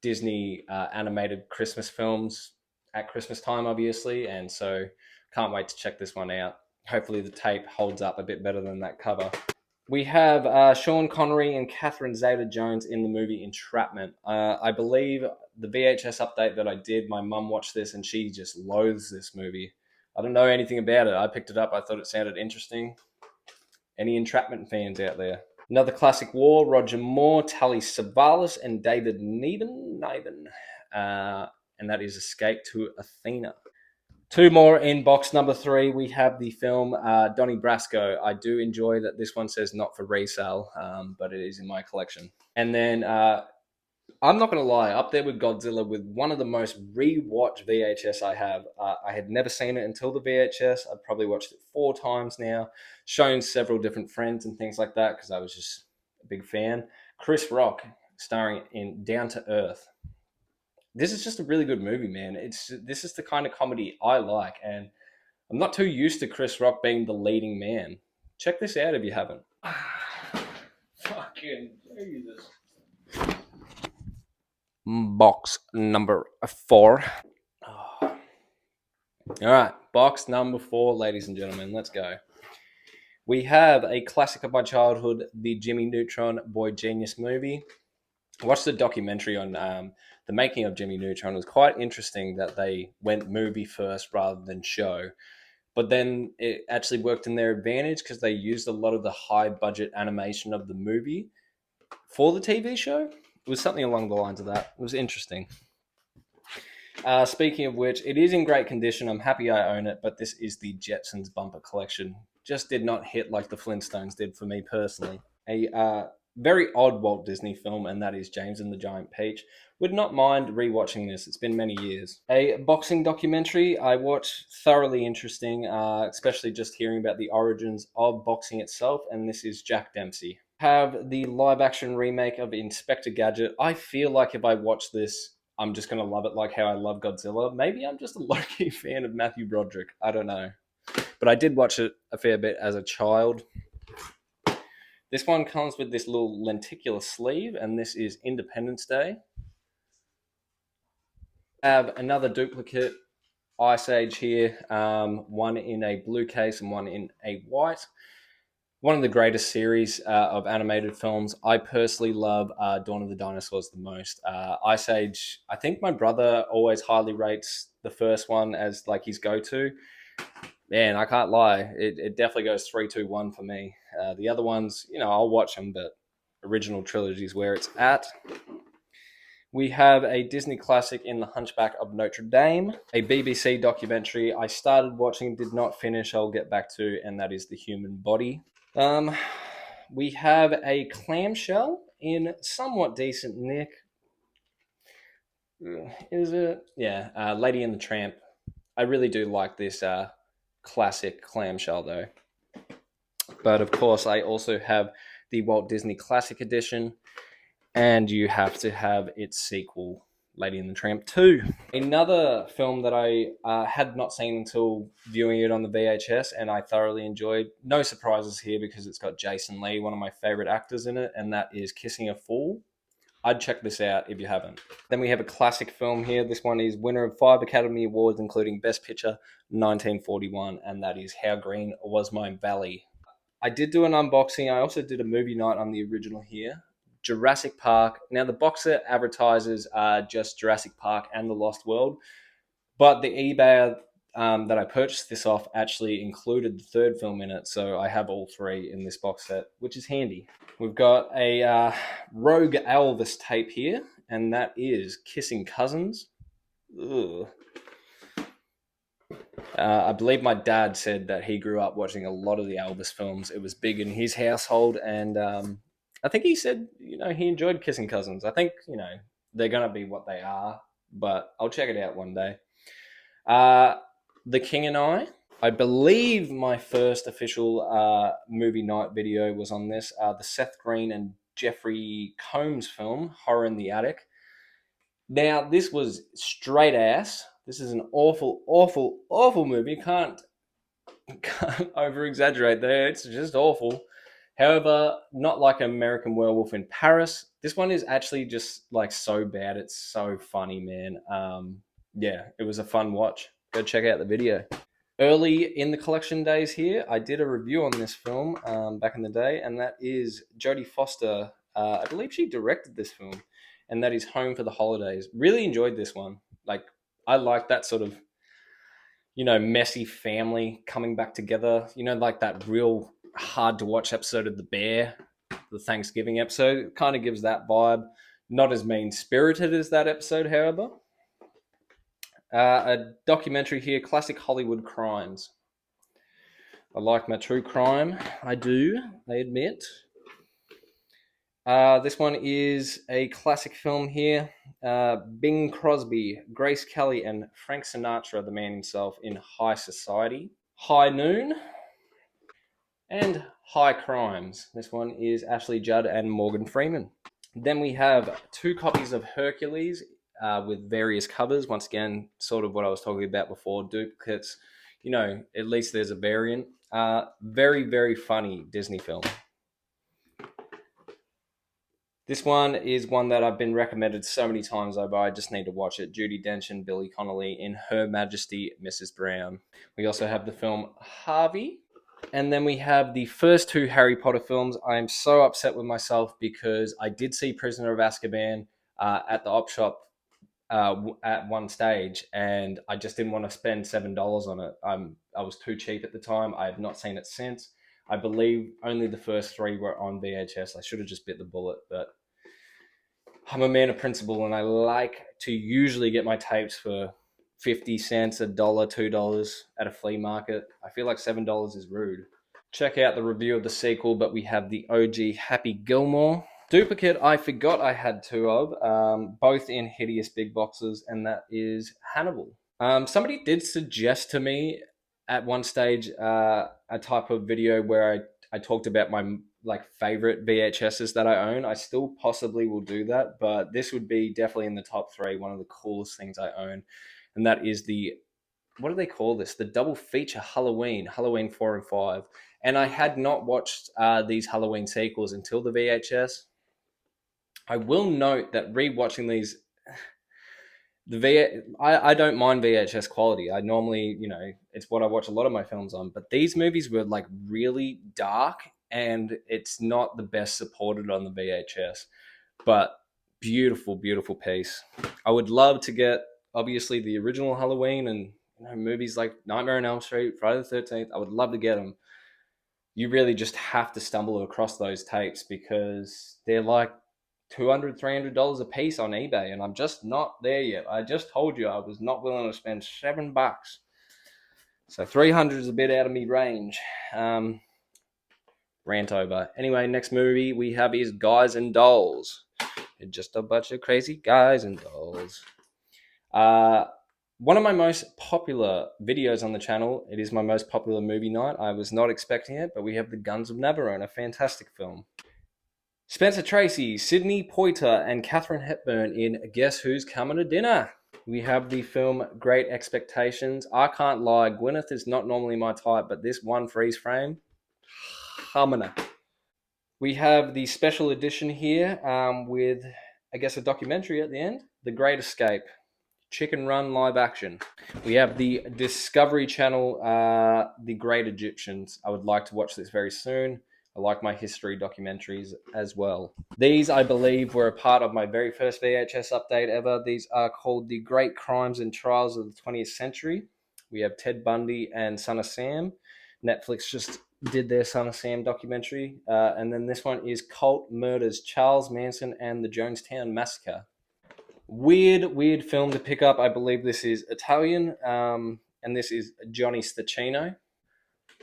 Disney animated Christmas films at Christmas time, obviously, and so can't wait to check this one out. Hopefully the tape holds up a bit better than that cover. We have Sean Connery and Catherine Zeta-Jones in the movie Entrapment. I believe the VHS update that I did, my mum watched this and she just loathes this movie. I don't know anything about it. I picked it up. I thought it sounded interesting. Any Entrapment fans out there? Another classic war, Roger Moore, Telly Savalas, and David Niven. And that is Escape to Athena. Two more in box number 3. We have the film Donnie Brasco. I do enjoy that this one says not for resale, but it is in my collection. And then I'm not going to lie, up there with Godzilla with one of the most rewatched VHS I have. I had never seen it until the VHS. I've probably watched it 4 times now, shown several different friends and things like that because I was just a big fan. Chris Rock starring in Down to Earth. This is just a really good movie, man. This is the kind of comedy I like, and I'm not too used to Chris Rock being the leading man. Check this out if you haven't. Fucking Jesus. Box number 4. Oh. All right, box number 4, ladies and gentlemen. Let's go. We have a classic of my childhood, the Jimmy Neutron Boy Genius movie. I watched the documentary on the making of Jimmy Neutron. It was quite interesting that they went movie first rather than show. But then it actually worked in their advantage because they used a lot of the high budget animation of the movie for the TV show. It was something along the lines of that. It was interesting. Speaking of which, it is in great condition. I'm happy I own it, but this is the Jetsons bumper collection. Just did not hit like the Flintstones did for me personally. A very odd Walt Disney film, and that is James and the Giant Peach. Would not mind rewatching this. It's been many years. A boxing documentary I watched, thoroughly interesting, especially just hearing about the origins of boxing itself, and this is Jack Dempsey. Have the live action remake of Inspector Gadget. I feel like if I watch this, I'm just going to love it like how I love Godzilla. Maybe I'm just a low-key fan of Matthew Broderick. I don't know. But I did watch it a fair bit as a child. This one comes with this little lenticular sleeve, and this is Independence Day. I have another duplicate Ice Age here, one in a blue case and one in a white. One of the greatest series of animated films. I personally love Dawn of the Dinosaurs the most. Ice Age, I think my brother always highly rates the first one as like his go-to. Man, I can't lie. It definitely goes 3, 2, 1 for me. The other ones, I'll watch them, but original trilogy is where it's at. We have a Disney classic in The Hunchback of Notre Dame, a BBC documentary I started watching, did not finish, I'll get back to, and that is The Human Body. Um, we have a clamshell in somewhat decent nick. Is it? Yeah, Lady and the Tramp. I really do like this classic clamshell though. But of course, I also have the Walt Disney Classic Edition, and you have to have its sequel, Lady and the Tramp 2. Another film that I had not seen until viewing it on the VHS, and I thoroughly enjoyed. No surprises here because it's got Jason Lee, one of my favorite actors in it, and that is Kissing a Fool. I'd check this out if you haven't. Then we have a classic film here. This one is winner of 5 Academy Awards, including Best Picture, 1941, and that is How Green Was My Valley. I did do an unboxing. I also did a movie night on the original here. Jurassic Park. Now, the box set advertises just Jurassic Park and The Lost World, but the eBay that I purchased this off actually included the third film in it, so I have all three in this box set, which is handy. We've got a Rogue Elvis tape here, and that is Kissing Cousins. Ugh. I believe my dad said that he grew up watching a lot of the Elvis films. It was big in his household, and I think he said, he enjoyed Kissing Cousins. I think, they're going to be what they are, but I'll check it out one day. The King and I believe my first official movie night video was on this, the Seth Green and Jeffrey Combs film, Horror in the Attic. Now, this was straight ass. This is an awful, awful, awful movie. Can't over exaggerate there. It's just awful. However, not like American Werewolf in Paris. This one is actually just like so bad. It's so funny, man. Yeah, it was a fun watch. Go check out the video. Early in the collection days here, I did a review on this film back in the day, and that is Jodie Foster. I believe she directed this film, and that is Home for the Holidays. Really enjoyed this one. Like, I like that sort of, messy family coming back together. Like that real hard to watch episode of The Bear, the Thanksgiving episode. It kind of gives that vibe. Not as mean spirited as that episode, however. A documentary here, Classic Hollywood Crimes. I like my true crime. I do, I admit. This one is a classic film here. Bing Crosby, Grace Kelly, and Frank Sinatra, the man himself, in High Society. High Noon and High Crimes. This one is Ashley Judd and Morgan Freeman. Then we have 2 copies of Hercules with various covers. Once again, sort of what I was talking about before, duplicates. At least there's a variant. Very, very funny Disney film. This one is one that I've been recommended so many times over. I just need to watch it. Judi Dench and Billy Connolly in Her Majesty Mrs. Brown. We also have the film Harvey. And then we have the first 2 Harry Potter films. I am so upset with myself because I did see Prisoner of Azkaban at the op shop at one stage, and I just didn't want to spend $7 on it. I was too cheap at the time. I have not seen it since. I believe only the first 3 were on VHS. I should have just bit the bullet, but I'm a man of principle, and I like to usually get my tapes for 50 cents, $1, $2 at a flea market. I feel like $7 is rude. Check out the review of the sequel, but we have the OG Happy Gilmore. Duplicate, I forgot I had 2 of, both in hideous big boxes, and that is Hannibal. Somebody did suggest to me at one stage a type of video where I talked about my favorite VHSs that I own. I still possibly will do that, but this would be definitely in the top 3, one of the coolest things I own, and that is what do they call this? The double feature Halloween 4 and 5. And I had not watched these Halloween sequels until the VHS. I will note that rewatching these, I don't mind VHS quality. I normally, it's what I watch a lot of my films on. But these movies were really dark, and it's not the best supported on the VHS. But beautiful, beautiful piece. I would love to get, obviously, the original Halloween and movies like Nightmare on Elm Street, Friday the 13th. I would love to get them. You really just have to stumble across those tapes because they're $200, $300 a piece on eBay, and I'm just not there yet. I just told you I was not willing to spend $7. So 300 is a bit out of me range. Rant over. Anyway, next movie we have is Guys and Dolls. Just a bunch of crazy guys and dolls. One of my most popular videos on the channel. It is my most popular movie night. I was not expecting it, but we have The Guns of Navarone, a fantastic film. Spencer Tracy, Sidney Poitier, and Katharine Hepburn in Guess Who's Coming to Dinner. We have the film Great Expectations. I can't lie, Gwyneth is not normally my type, but this one freeze frame, humana. We have the special edition here with, I guess, a documentary at the end, The Great Escape, Chicken Run live action. We have the Discovery Channel, The Great Egyptians. I would like to watch this very soon. I like my history documentaries as well. These, I believe, were a part of my very first VHS update ever. These are called The Great Crimes and Trials of the 20th Century. We have Ted Bundy and Son of Sam. Netflix just did their Son of Sam documentary. And then this one is Cult Murders, Charles Manson and the Jonestown Massacre. Weird film to pick up. I believe this is Italian, and this is Johnny Stachino.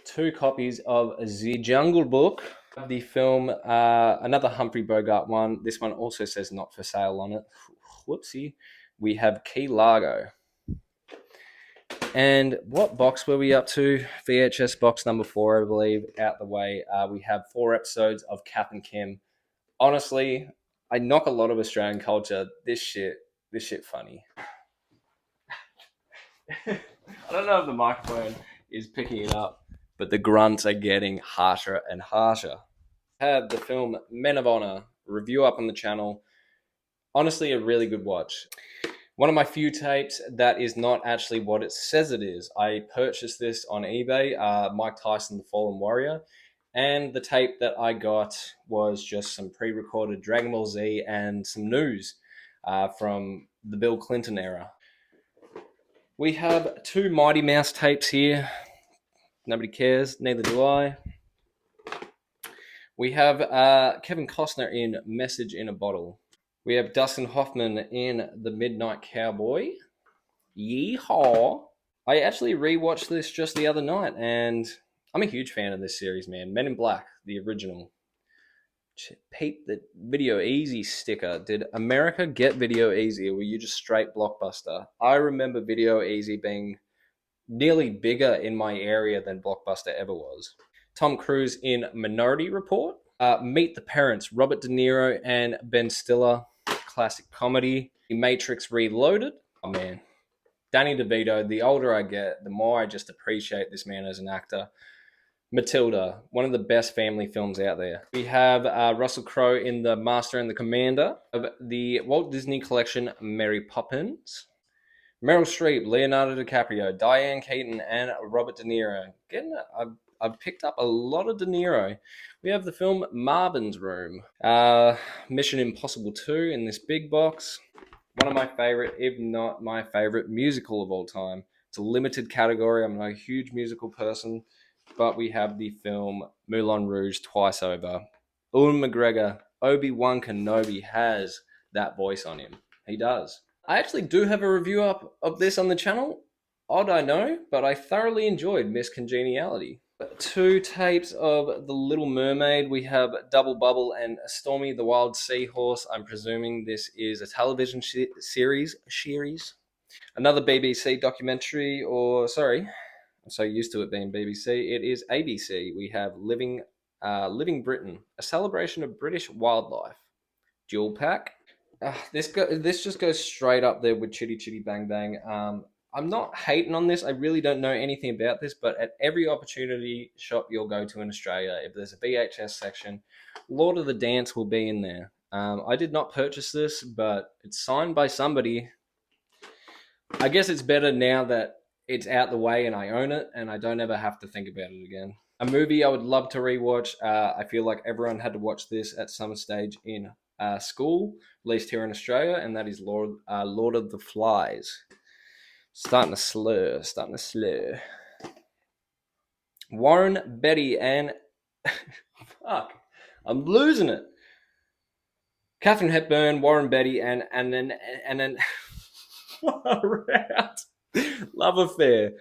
2 copies of The Jungle Book. The film, another Humphrey Bogart one. This one also says not for sale on it. Whoopsie. We have Key Largo. And what box were we up to? VHS box number 4, I believe, out the way. We have 4 episodes of Kath and Kim. Honestly, I knock a lot of Australian culture. This shit funny. I don't know if the microphone is picking it up, but the grunts are getting harsher and harsher. I have the film Men of Honor review up on the channel. Honestly, a really good watch. One of my few tapes that is not actually what it says it is. I purchased this on eBay, Mike Tyson, The Fallen Warrior, and the tape that I got was just some pre-recorded Dragon Ball Z and some news from the Bill Clinton era. We have 2 Mighty Mouse tapes here. Nobody cares, neither do I. We have Kevin Costner in Message in a Bottle. We have Dustin Hoffman in The Midnight Cowboy. Yeehaw! I actually rewatched this just the other night, and I'm a huge fan of this series, man. Men in Black, the original. Peep the Video Easy sticker. Did America get Video Easy, or were you just straight Blockbuster? I remember Video Easy being nearly bigger in my area than Blockbuster ever was. Tom Cruise in Minority Report. Meet the Parents, Robert De Niro and Ben Stiller. Classic comedy. The Matrix Reloaded. Oh man. Danny DeVito, the older I get, the more I just appreciate this man as an actor. Matilda, one of the best family films out there. We have Russell Crowe in The Master and the Commander. Of the Walt Disney Collection, Mary Poppins. Meryl Streep, Leonardo DiCaprio, Diane Keaton, and Robert De Niro. I've picked up a lot of De Niro. We have the film Marvin's Room. Mission Impossible 2 in this big box. One of my favorite, if not my favorite, musical of all time. It's a limited category. I'm not a huge musical person, but we have the film Moulin Rouge twice over. Ewan McGregor, Obi-Wan Kenobi has that voice on him. He does. I actually do have a review up of this on the channel. Odd, I know, but I thoroughly enjoyed Miss Congeniality. 2 tapes of The Little Mermaid. We have Double Bubble and Stormy the Wild Seahorse. I'm presuming this is a television series. Another BBC documentary, or sorry, I'm so used to it being BBC. It is ABC. We have Living Britain, a celebration of British wildlife. Dual pack. This just goes straight up there with Chitty Chitty Bang Bang. I'm not hating on this. I really don't know anything about this, but at every opportunity shop you'll go to in Australia, if there's a VHS section, Lord of the Dance will be in there. I did not purchase this, but it's signed by somebody. I guess it's better now that it's out the way and I own it and I don't ever have to think about it again. A movie I would love to rewatch. I feel like everyone had to watch this at some stage in school, at least here in Australia, and that is Lord of the Flies. Starting to slur. Warren Beatty and fuck, I'm losing it. Catherine Hepburn, Warren Beatty, and then around love affair.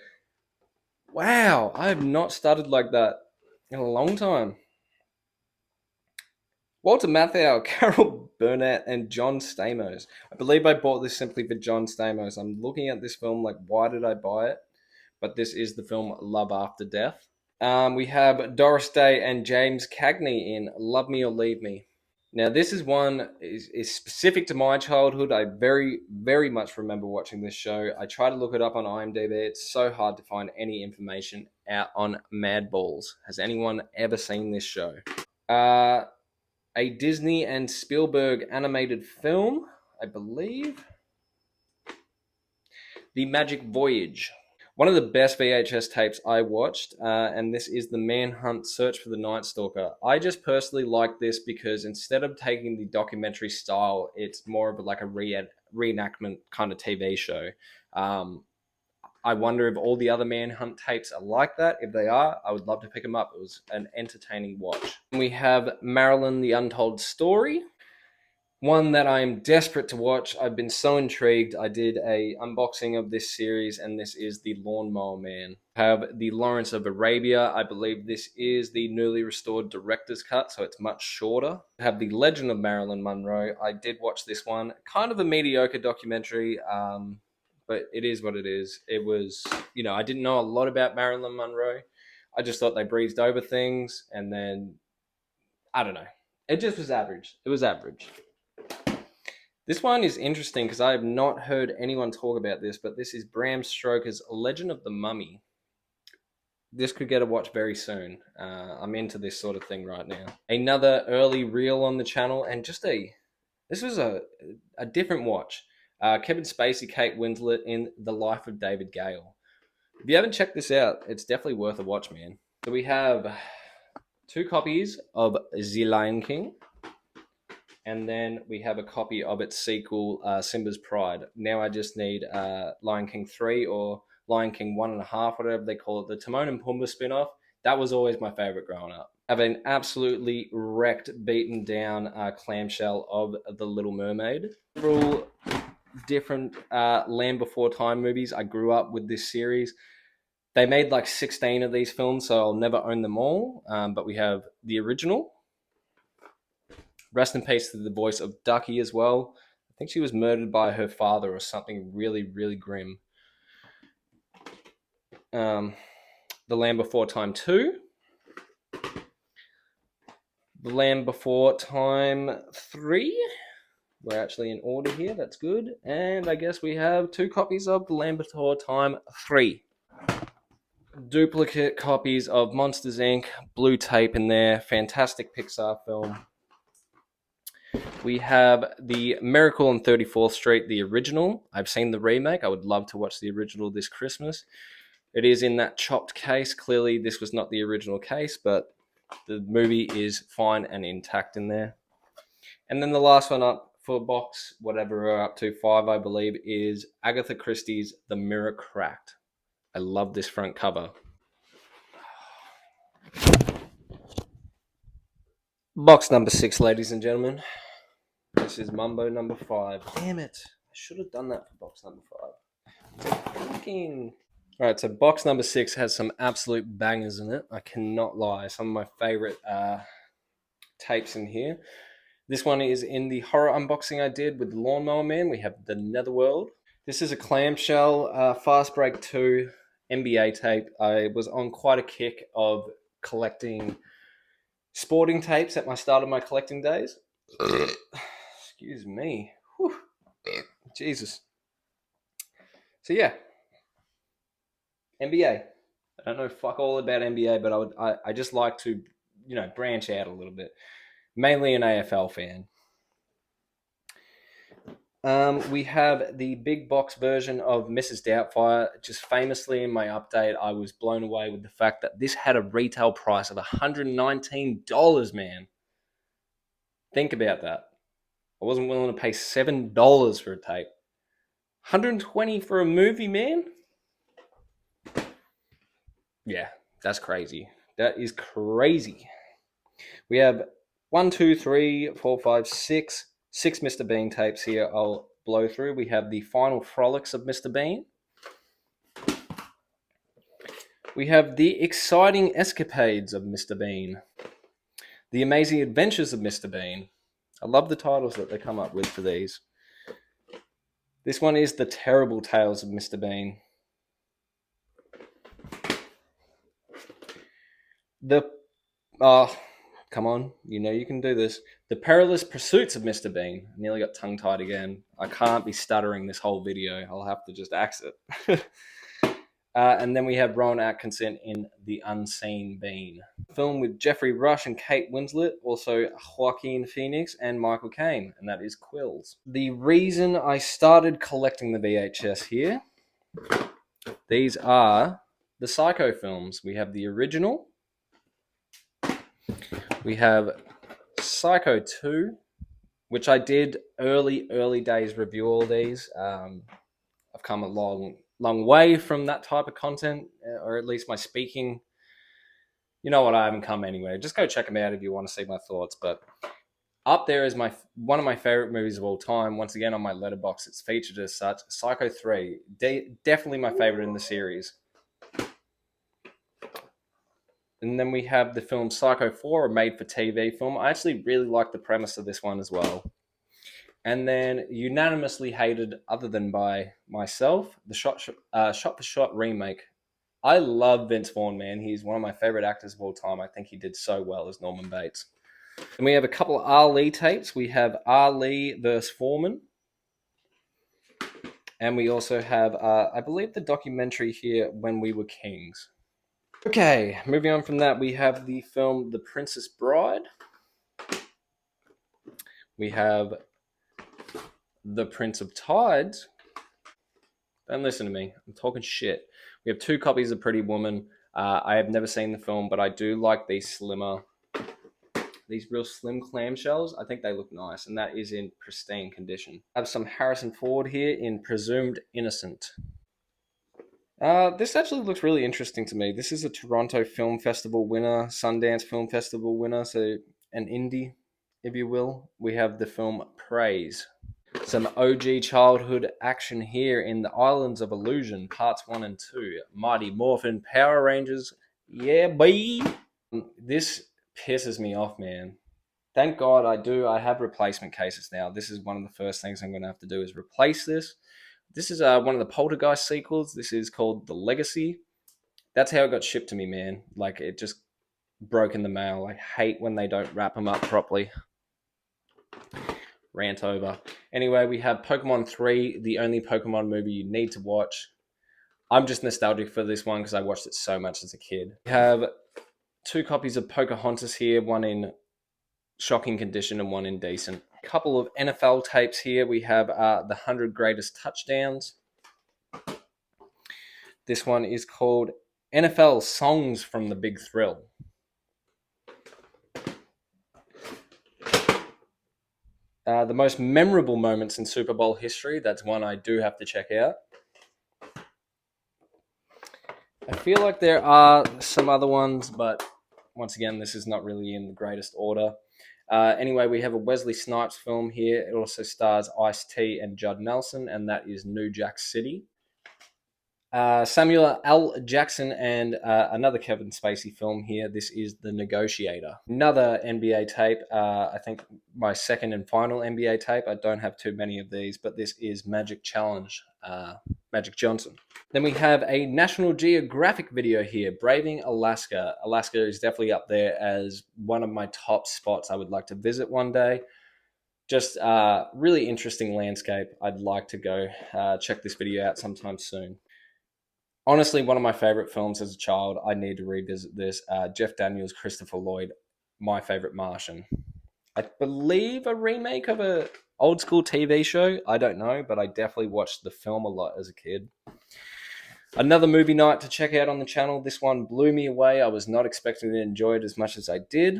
Wow, I have not started like that in a long time. Walter Matthau, Carol Burnett, and John Stamos. I believe I bought this simply for John Stamos. I'm looking at this film like, why did I buy it? But this is the film Love After Death. We have Doris Day and James Cagney in Love Me or Leave Me. Now, this is one is specific to my childhood. I very, very much remember watching this show. I try to look it up on IMDb. It's so hard to find any information out on Madballs. Has anyone ever seen this show? A Disney and Spielberg animated film, I believe. The Magic Voyage. One of the best VHS tapes I watched, and this is The Manhunt Search for the Night Stalker. I just personally like this because instead of taking the documentary style, it's more of like a reenactment kind of TV show. I wonder if all the other Manhunt tapes are like that. If they are, I would love to pick them up. It was an entertaining watch. We have Marilyn the Untold Story. One that I am desperate to watch. I've been so intrigued. I did a unboxing of this series, and this is The Lawnmower Man. I have The Lawrence of Arabia. I believe this is the newly restored director's cut, so it's much shorter. I have The Legend of Marilyn Monroe. I did watch this one. Kind of a mediocre documentary, but it is what it is. It was, I didn't know a lot about Marilyn Monroe. I just thought they breezed over things, and then, I don't know. It just was average. It was average. This one is interesting because I have not heard anyone talk about this, but this is Bram Stoker's Legend of the Mummy. This could get a watch very soon. I'm into this sort of thing right now. Another early reel on the channel, and this was a different watch. Kevin Spacey, Kate Winslet in The Life of David Gale. If you haven't checked this out, it's definitely worth a watch, man. So we have 2 copies of The Lion King. And then we have a copy of its sequel, Simba's Pride. Now I just need Lion King 3 or Lion King 1.5, whatever they call it. The Timon and Pumbaa spin-off, that was always my favorite growing up. I have an absolutely wrecked, beaten down clamshell of The Little Mermaid. Several different Land Before Time movies. I grew up with this series. They made like 16 of these films, so I'll never own them all. But we have the original. Rest in peace to the voice of Ducky as well. I think she was murdered by her father or something really, really grim. The Land Before Time 2. The Land Before Time 3. We're actually in order here. That's good. And I guess we have 2 copies of The Land Before Time 3. Duplicate copies of Monsters, Inc. Blue tape in there. Fantastic Pixar film. We have the Miracle on 34th Street, the original. I've seen the remake. I would love to watch the original this Christmas. It is in that chopped case. Clearly, this was not the original case, but the movie is fine and intact in there. And then the last one up for box, whatever we're up to, 5, I believe, is Agatha Christie's The Mirror Cracked. I love this front cover. Box number 6, ladies and gentlemen. This is Mumbo number 5. Damn it. I should have done that for box number 5. Alright, so box number 6 has some absolute bangers in it. I cannot lie. Some of my favorite tapes in here. This one is in the horror unboxing I did with the Lawnmower Man. We have The Netherworld. This is a clamshell Fast Break 2 NBA tape. I was on quite a kick of collecting sporting tapes at my start of my collecting days. Excuse me. Whew. Jesus. So yeah, NBA. I don't know fuck all about NBA, but I just like to, branch out a little bit. Mainly an AFL fan. We have the big box version of Mrs. Doubtfire. Just famously in my update, I was blown away with the fact that this had a retail price of $119, man. Think about that. I wasn't willing to pay $7 for a tape. $120 for a movie, man? Yeah, that's crazy. That is crazy. We have 1, 2, 3, 4, 5, 6, 6 Mr. Bean tapes here I'll blow through. We have the Final Frolics of Mr. Bean. We have the Exciting Escapades of Mr. Bean. The Amazing Adventures of Mr. Bean. I love the titles that they come up with for these. This one is The Terrible Tales of Mr. Bean. Come on, you know you can do this. The Perilous Pursuits of Mr. Bean. I nearly got tongue-tied again. I can't be stuttering this whole video. I'll have to just exit. And then we have Rowan Atkinson in The Unseen Bean. Film with Jeffrey Rush and Kate Winslet, also Joaquin Phoenix and Michael Caine, and that is Quills. The reason I started collecting the VHS here, these are the Psycho films. We have the original. We have Psycho 2, which I did early days review all these. I've come a long way from that type of content, or at least my speaking. You know what, I haven't come anywhere. Just go check them out if you want to see my thoughts. But up there is one of my favorite movies of all time. Once again, on my letterbox, it's featured as such. Psycho 3, definitely my favorite in the series. And then we have the film Psycho 4, a made-for-TV film. I actually really like the premise of this one as well. And then unanimously hated, other than by myself, the shot-for-shot remake. I love Vince Vaughn, man. He's one of my favorite actors of all time. I think he did so well as Norman Bates. And we have a couple of Ali tapes. We have Ali vs. Foreman. And we also have, I believe, the documentary here, When We Were Kings. Okay, moving on from that, we have the film The Princess Bride. We have The Prince of Tides. Don't listen to me. I'm talking shit. We have 2 copies of Pretty Woman. I have never seen the film, but I do like these real slim clamshells. I think they look nice, and that is in pristine condition. I have some Harrison Ford here in Presumed Innocent. This actually looks really interesting to me. This is a Toronto Film Festival winner, Sundance Film Festival winner, so an indie, if you will. We have the film Praise. Some OG childhood action here in The Islands of Illusion, Parts 1 and 2. Mighty Morphin Power Rangers. Yeah, boy! This pisses me off, man. Thank God I have replacement cases now. This is one of the first things I'm going to have to do is replace this. This is one of the Poltergeist sequels. This is called The Legacy. That's how it got shipped to me, man. Like, it just broke in the mail. I hate when they don't wrap them up properly. Rant over. Anyway, we have Pokemon 3, the only Pokemon movie you need to watch. I'm just nostalgic for this one because I watched it so much as a kid. We have 2 copies of Pocahontas here, one in shocking condition and one in decent. A couple of NFL tapes here. We have the 100 Greatest Touchdowns. This one is called NFL Songs from the Big Thrill. The most memorable moments in Super Bowl history. That's one I do have to check out. I feel like there are some other ones, but once again, this is not really in the greatest order. Anyway, we have a Wesley Snipes film here. It also stars Ice-T and Judd Nelson, and that is New Jack City. Samuel L. Jackson and another Kevin Spacey film here. This is The Negotiator. Another NBA tape. I think my second and final NBA tape. I don't have too many of these, but this is Magic Challenge, Magic Johnson. Then we have a National Geographic video here, Braving Alaska. Alaska is definitely up there as one of my top spots I would like to visit one day. Just really interesting landscape. I'd like to go check this video out sometime soon. Honestly, one of my favorite films as a child. I need to revisit this. Jeff Daniels, Christopher Lloyd, my favorite Martian. I believe a remake of a old school TV show. I don't know, but I definitely watched the film a lot as a kid. Another movie night to check out on the channel. This one blew me away. I was not expecting to enjoy it as much as I did.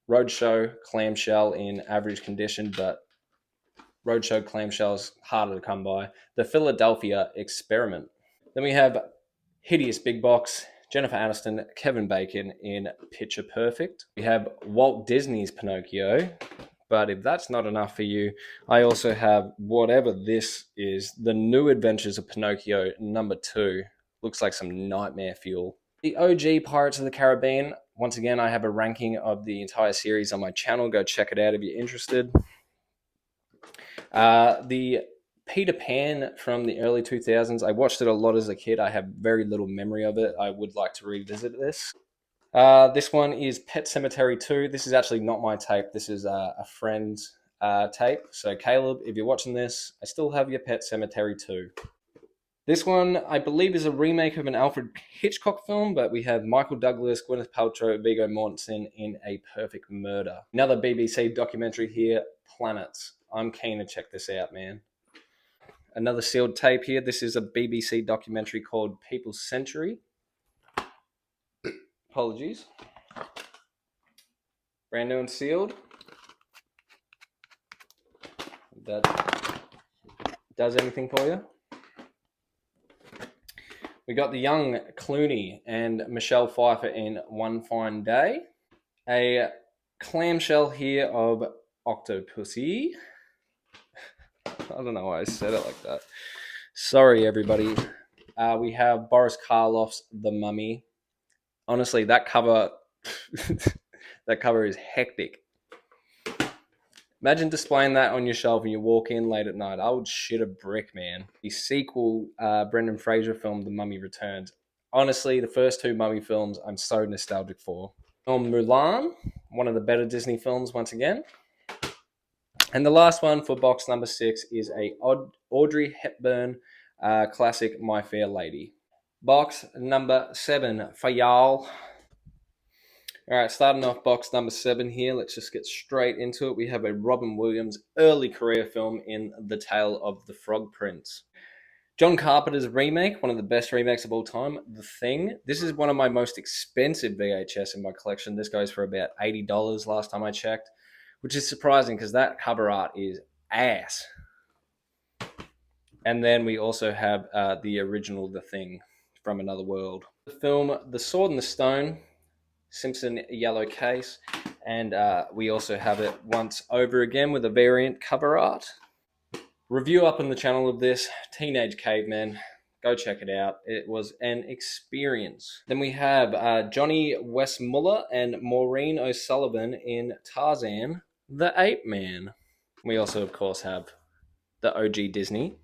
Roadshow clamshell in average condition, but Roadshow clamshells harder to come by. The Philadelphia Experiment. Then we have Hideous Big Box, Jennifer Aniston, Kevin Bacon in Picture Perfect. We have Walt Disney's Pinocchio, But if that's not enough for you, I also have whatever this is, The New Adventures of Pinocchio #2. Looks like some nightmare fuel. The OG Pirates of the Caribbean. Once again, I have a ranking of the entire series on my channel. Go check it out if you're interested. The Peter Pan from the early 2000s. I watched it a lot as a kid. I have very little memory of it. I would like to revisit this. This one is Pet Cemetery 2. This is actually not my tape. This is a friend's tape. So, Caleb, if you're watching this, I still have your Pet Cemetery 2. This one, I believe, is a remake of an Alfred Hitchcock film, but we have Michael Douglas, Gwyneth Paltrow, Viggo Mortensen in A Perfect Murder. Another BBC documentary here, Planets. I'm keen to check this out, man. Another sealed tape here. This is a BBC documentary called People's Century. Apologies. Brand new and sealed. That does anything for you. We got the young Clooney and Michelle Pfeiffer in One Fine Day. A clamshell here of Octopussy. I don't know why I said it like that. Sorry, everybody. We have Boris Karloff's The Mummy. Honestly, that cover is hectic. Imagine displaying that on your shelf and you walk in late at night. I would shit a brick, man. The sequel, Brendan Fraser film, The Mummy Returns. Honestly, the first two Mummy films, I'm so nostalgic for. Mulan, one of the better Disney films once again. And the last one for box number 6 is a Audrey Hepburn classic, My Fair Lady. Box number 7 for y'all. All right, starting off box number 7 here. Let's just get straight into it. We have a Robin Williams early career film in The Tale of the Frog Prince. John Carpenter's remake, one of the best remakes of all time, The Thing. This is one of my most expensive VHS in my collection. This goes for about $80 last time I checked, which is surprising because that cover art is ass. And then we also have the original The Thing from Another World. The film The Sword and the Stone, Simpson yellow case, and we also have it once over again with a variant cover art. Review up on the channel of this, Teenage Caveman. Go check it out. It was an experience. Then we have Johnny Westmuller and Maureen O'Sullivan in Tarzan, the Ape Man. We also, of course, have the OG Disney.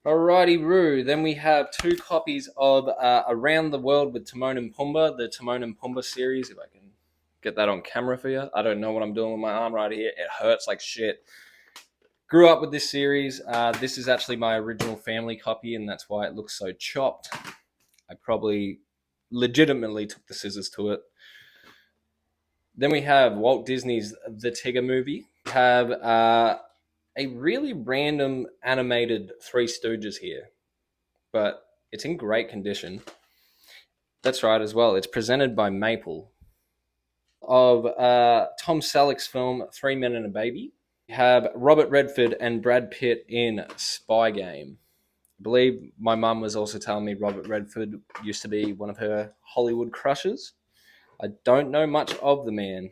Alrighty, Roo. Then we have 2 copies of Around the World with Timon and Pumbaa, the Timon and Pumbaa series. If I can get that on camera for you. I don't know what I'm doing with my arm right here. It hurts like shit. Grew up with this series. This is actually my original family copy, and that's why it looks so chopped. I probably legitimately took the scissors to it. Then we have Walt Disney's The Tigger Movie. We have a really random animated Three Stooges here, but it's in great condition. That's right as well. It's presented by Maple. Of Tom Selleck's film 3 Men and a Baby. We have Robert Redford and Brad Pitt in Spy Game. I believe my mum was also telling me Robert Redford used to be one of her Hollywood crushes. I don't know much of the man.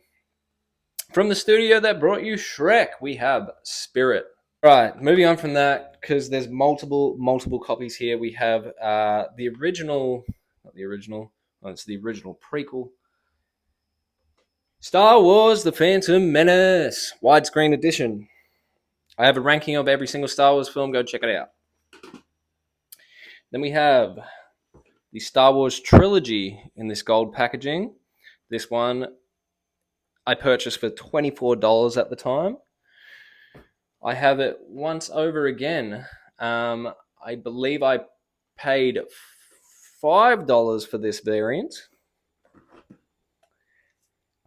From the studio that brought you Shrek, we have Spirit. Right, moving on from that, because there's multiple copies here. We have the original, not the original, it's the original prequel. Star Wars The Phantom Menace, widescreen edition. I have a ranking of every single Star Wars film. Go check it out. Then we have the Star Wars trilogy in this gold packaging. This one I purchased for $24 at the time. I have it once over again. I believe I paid $5 for this variant.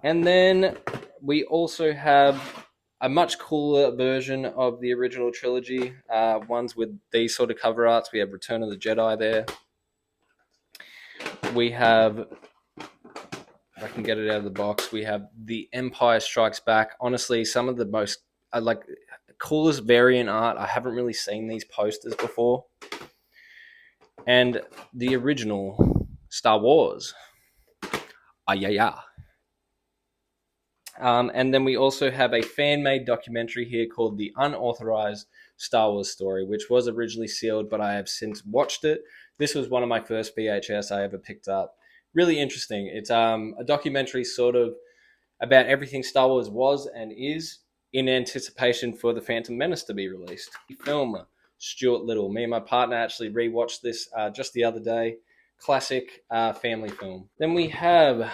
And then we also have a much cooler version of the original trilogy. Ones with these sort of cover arts. We have Return of the Jedi there. We have, if I can get it out of the box, we have The Empire Strikes Back. Honestly, some of the most coolest variant art. I haven't really seen these posters before. And the original Star Wars. Yeah. And then we also have a fan-made documentary here called The Unauthorized Star Wars Story, which was originally sealed, but I have since watched it. This was one of my first VHS I ever picked up. Really interesting. It's a documentary sort of about everything Star Wars was and is in anticipation for The Phantom Menace to be released. Film Stuart Little. Me and my partner actually rewatched this just the other day. Classic family film. Then we have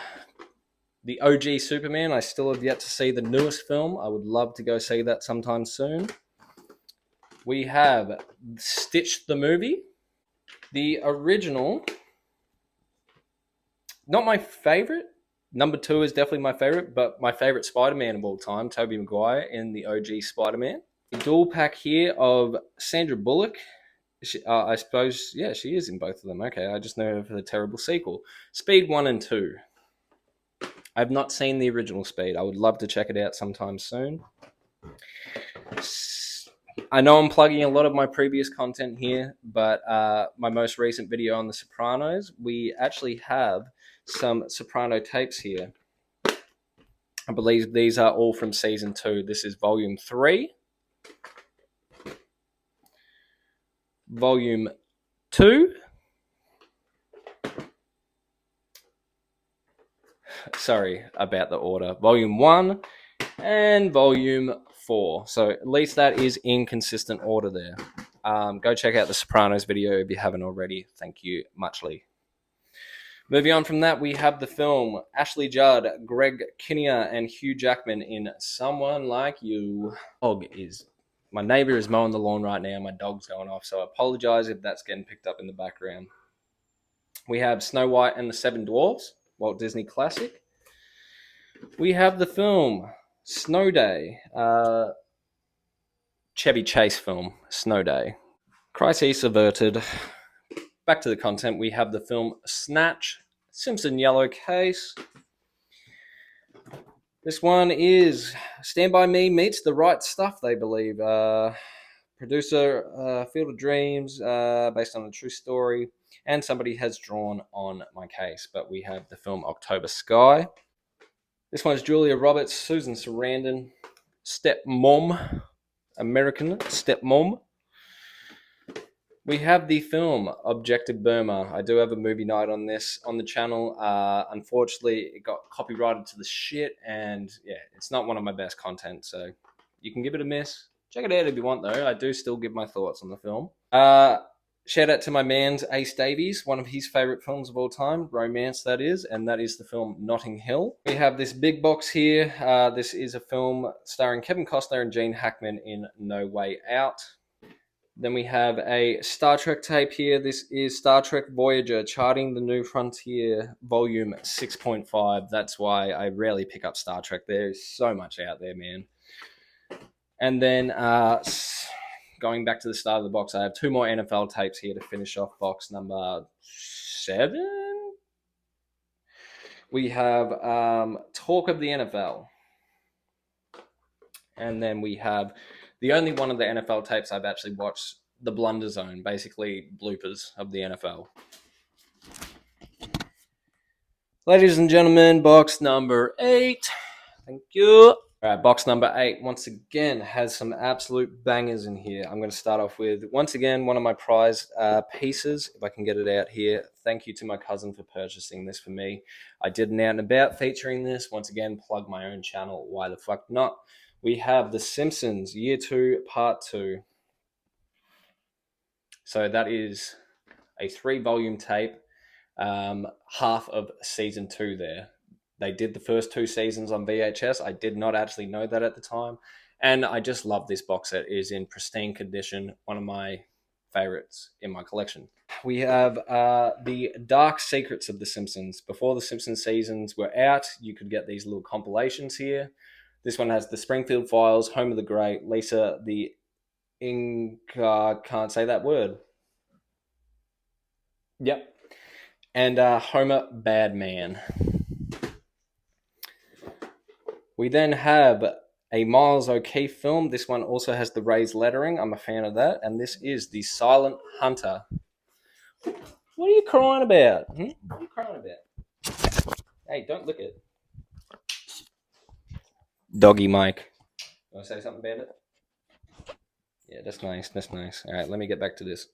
the OG Superman. I still have yet to see the newest film. I would love to go see that sometime soon. We have Stitch the movie. The original, not my favorite. Number 2 is definitely my favorite, but my favorite Spider-Man of all time, Tobey Maguire in the OG Spider-Man. A dual pack here of Sandra Bullock. I suppose, yeah, she is in both of them. Okay, I just know her for the terrible sequel. Speed 1 and 2. I've not seen the original Speed. I would love to check it out sometime soon. I know I'm plugging a lot of my previous content here, but my most recent video on The Sopranos, we actually have some Soprano tapes here. I believe these are all from season 2. This is volume 3. Volume 2. Sorry about the order. Volume 1 and volume 4. So at least that is in consistent order there. Go check out the Sopranos video if you haven't already. Thank you muchly. Moving on from that, we have the film Ashley Judd, Greg Kinnear, and Hugh Jackman in Someone Like You. My neighbor is mowing the lawn right now. My dog's going off, so I apologize if that's getting picked up in the background. We have Snow White and the Seven Dwarfs, Walt Disney classic. We have the film Snow Day, Chevy Chase film, Snow Day. Crisis averted. Back to the content, we have the film Snatch, Simpson Yellow Case. This one is Stand By Me meets The Right Stuff, they believe. Producer, Field of Dreams, based on a true story. And somebody has drawn on my case. But we have the film October Sky. This one's Julia Roberts, Susan Sarandon, Stepmom, American Stepmom. We have the film Objective Burma. I do have a movie night on this on the channel. Unfortunately, it got copyrighted to the shit, and yeah, it's not one of my best content, so you can give it a miss. Check it out if you want, though. I do still give my thoughts on the film. Shout out to my man's Ace Davies, one of his favourite films of all time, romance that is, and that is the film Notting Hill. We have this big box here. This is a film starring Kevin Costner and Gene Hackman in No Way Out. Then we have a Star Trek tape here. This is Star Trek Voyager, Charting the New Frontier, Volume 6.5. That's why I rarely pick up Star Trek. There's so much out there, man. And then going back to the start of the box, I have 2 more NFL tapes here to finish off box number 7. We have Talk of the NFL. And then we have the only one of the NFL tapes I've actually watched, The Blunder Zone, basically bloopers of the NFL. Ladies and gentlemen, box number 8. Thank you. All right, box number 8, once again, has some absolute bangers in here. I'm going to start off with, once again, one of my prized pieces, if I can get it out here. Thank you to my cousin for purchasing this for me. I did an out and about featuring this. Once again, plug my own channel. Why the fuck not? We have The Simpsons, Year 2, Part 2. So that is a 3-volume tape, half of Season 2 there. They did the first 2 seasons on VHS. I did not actually know that at the time. And I just love this box set. It is in pristine condition. One of my favorites in my collection. We have the Dark Secrets of The Simpsons. Before the Simpsons seasons were out, you could get these little compilations here. This one has the Springfield Files, Homer the Great, Lisa the can't say that word. Yep. And Homer Badman. We then have a Miles O'Keefe film. This one also has the raised lettering. I'm a fan of that. And this is The Silent Hunter. What are you crying about? What are you crying about? Hey, don't lick it. Doggy Mike. Want to say something, Bandit? Yeah, that's nice. That's nice. All right, let me get back to this.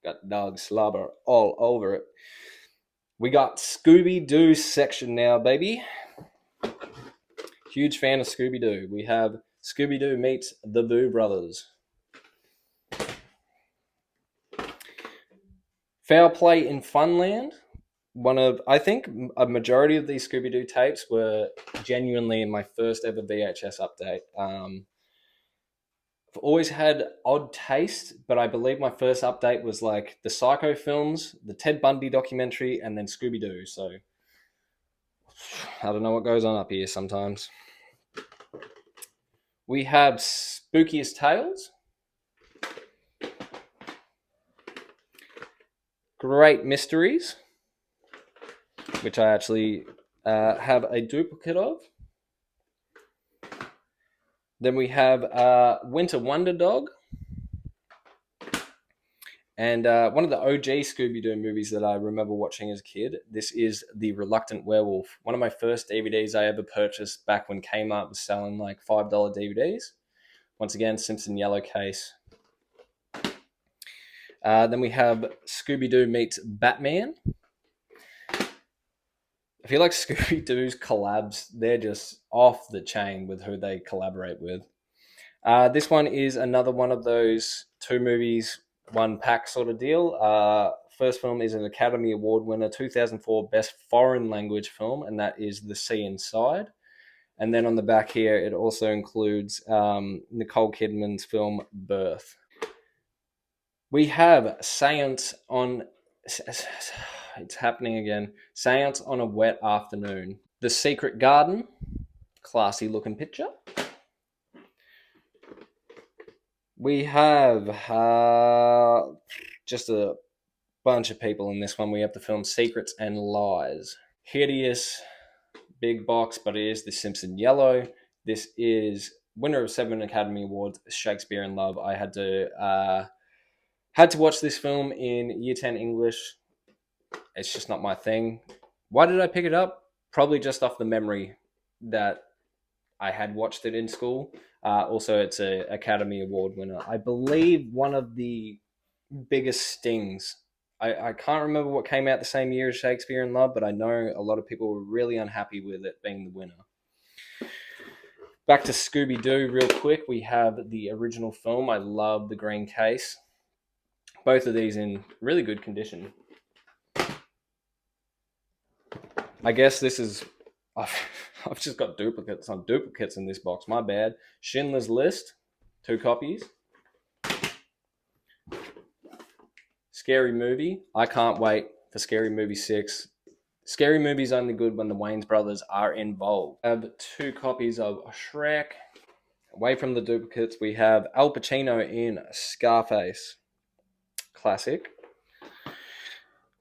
Got dog slobber all over it. We got Scooby-Doo section now, baby. Huge fan of Scooby-Doo. We have Scooby-Doo meets the Boo Brothers. Foul Play in Funland. I think a majority of these Scooby-Doo tapes were genuinely in my first ever VHS update. I've always had odd taste, but I believe my first update was like the Psycho films, the Ted Bundy documentary, and then Scooby-Doo. So I don't know what goes on up here sometimes. We have Spookiest Tales. Great Mysteries, which I actually have a duplicate of. Then we have Winter Wonder Dog. And one of the OG Scooby-Doo movies that I remember watching as a kid, this is The Reluctant Werewolf. One of my first DVDs I ever purchased back when Kmart was selling like $5 DVDs. Once again, Simpson yellow case. Then we have Scooby-Doo meets Batman. I feel like Scooby-Doo's collabs, they're just off the chain with who they collaborate with. This one is another one of those two movies, one pack sort of deal. First film is an Academy Award winner, 2004 Best Foreign Language Film, and that is The Sea Inside. And then on the back here, it also includes Nicole Kidman's film Birth. We have Seance on... It's happening again. Seance on a Wet Afternoon. The Secret Garden. Classy looking picture. We have just a bunch of people in this one. We have the film Secrets and Lies. Hideous, big box, but it is the Simpson Yellow. This is winner of 7 Academy Awards, Shakespeare in Love. I had to watch this film in Year 10 English. It's just not my thing. Why did I pick it up? Probably just off the memory that I had watched it in school. Also, it's an Academy Award winner. I believe one of the biggest stings. I can't remember what came out the same year as Shakespeare in Love, but I know a lot of people were really unhappy with it being the winner. Back to Scooby-Doo real quick. We have the original film. I love the green case. Both of these in really good condition. I guess this is... I've just got duplicates on duplicates in this box. My bad. Schindler's List, 2 copies. Scary Movie. I can't wait for Scary Movie 6. Scary Movie's only good when the Wayans brothers are involved. I have 2 copies of Shrek. Away from the duplicates, we have Al Pacino in Scarface. Classic.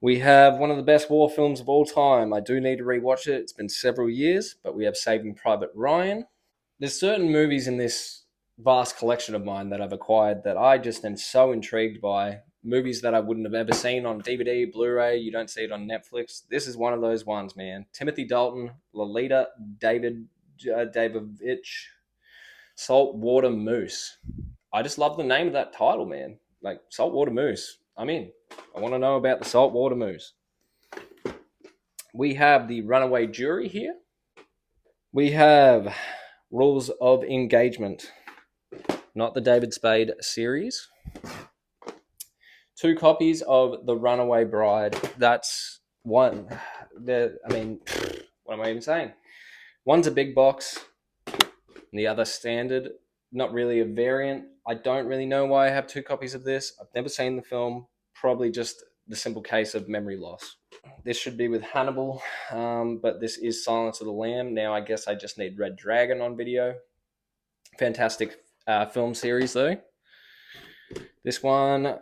We have one of the best war films of all time. I do need to rewatch it. It's been several years, but we have Saving Private Ryan. There's certain movies in this vast collection of mine that I've acquired that I just am so intrigued by. Movies that I wouldn't have ever seen on DVD, Blu-ray. You don't see it on Netflix. This is one of those ones, man. Timothy Dalton, Lolita Davidovich, Saltwater Moose. I just love the name of that title, man. Like, Saltwater Moose. I'm in. I want to know about the Saltwater Moose. We have the Runaway Jury here. We have Rules of Engagement, not the David Spade series. 2 copies of The Runaway Bride. That's one. What am I even saying? One's a big box, and the other standard. Not really a variant. I don't really know why I have 2 copies of this. I've never seen the film. Probably just the simple case of memory loss. This should be with Hannibal, but this is Silence of the Lamb. Now I guess I just need Red Dragon on video. Fantastic film series though. This one,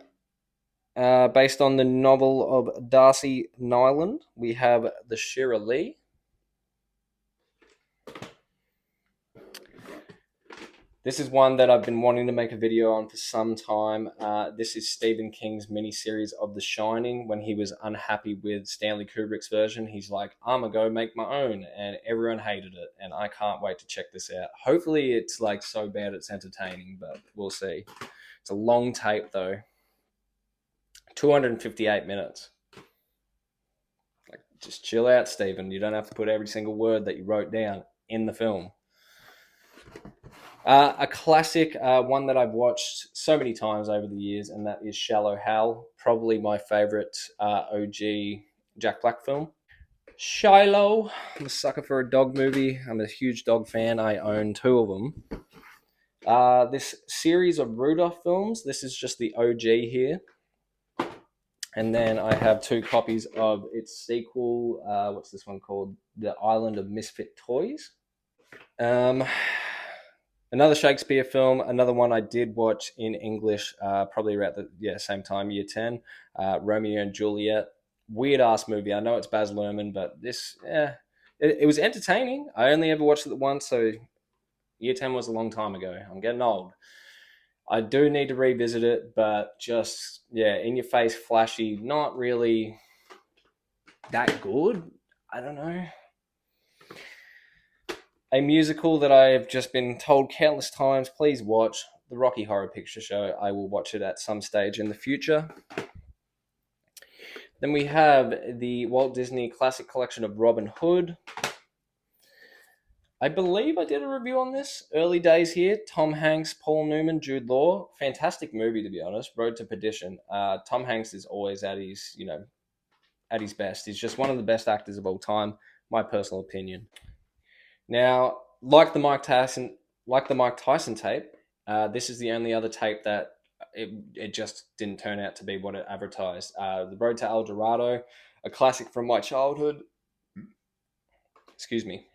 based on the novel of Darcy Nyland, we have The Shira Lee. This is one that I've been wanting to make a video on for some time. This is Stephen King's miniseries of The Shining. When he was unhappy with Stanley Kubrick's version, he's like, I'm gonna go make my own, and everyone hated it. And I can't wait to check this out. Hopefully, it's like so bad it's entertaining, but we'll see. It's a long tape though, 258 minutes. Like, just chill out, Stephen. You don't have to put every single word that you wrote down in the film. A classic, one that I've watched so many times over the years, and that is Shallow Hal. Probably my favorite OG Jack Black film. Shiloh. I'm a sucker for a dog movie. I'm a huge dog fan. I own 2 of them. This series of Rudolph films, this is just the OG here. And then I have 2 copies of its sequel. What's this one called? The Island of Misfit Toys. Another Shakespeare film, another one I did watch in English, probably around the same time, year 10, Romeo and Juliet. Weird ass movie. I know it's Baz Luhrmann, but this, it was entertaining. I only ever watched it once, so year 10 was a long time ago. I'm getting old. I do need to revisit it, but just, in your face, flashy, not really that good. I don't know. A musical that I have just been told countless times, please watch, the Rocky Horror Picture Show. I will watch it at some stage in the future. Then we have the Walt Disney Classic Collection of Robin Hood. I believe I did a review on this. Early days here. Tom Hanks, Paul Newman, Jude Law. Fantastic movie, to be honest. Road to Perdition. Tom Hanks is always at his best. He's just one of the best actors of all time. My personal opinion. Now, like the Mike Tyson tape, this is the only other tape that it just didn't turn out to be what it advertised. The Road to El Dorado, a classic from my childhood. Excuse me.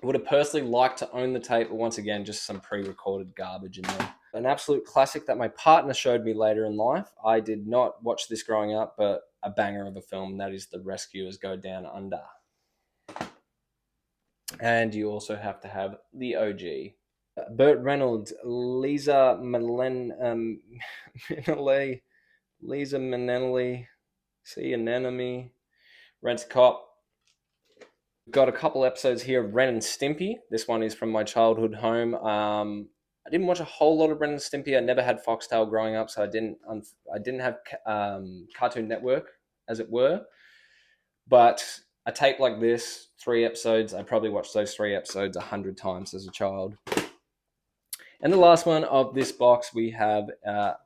I would have personally liked to own the tape, but once again, just some pre-recorded garbage in there. An absolute classic that my partner showed me later in life. I did not watch this growing up, but a banger of a film. That is The Rescuers Go Down Under. And you also have to have the OG. Burt Reynolds, Lisa Minnelli, See an Enemy, Rent a Cop. We've got a couple episodes here of Ren and Stimpy. This one is from my childhood home. I didn't watch a whole lot of Ren and Stimpy. I never had Foxtel growing up, so I didn't have Cartoon Network, as it were. But a tape like this, 3 episodes, I probably watched those 3 episodes 100 times as a child. And the last one of this box, we have a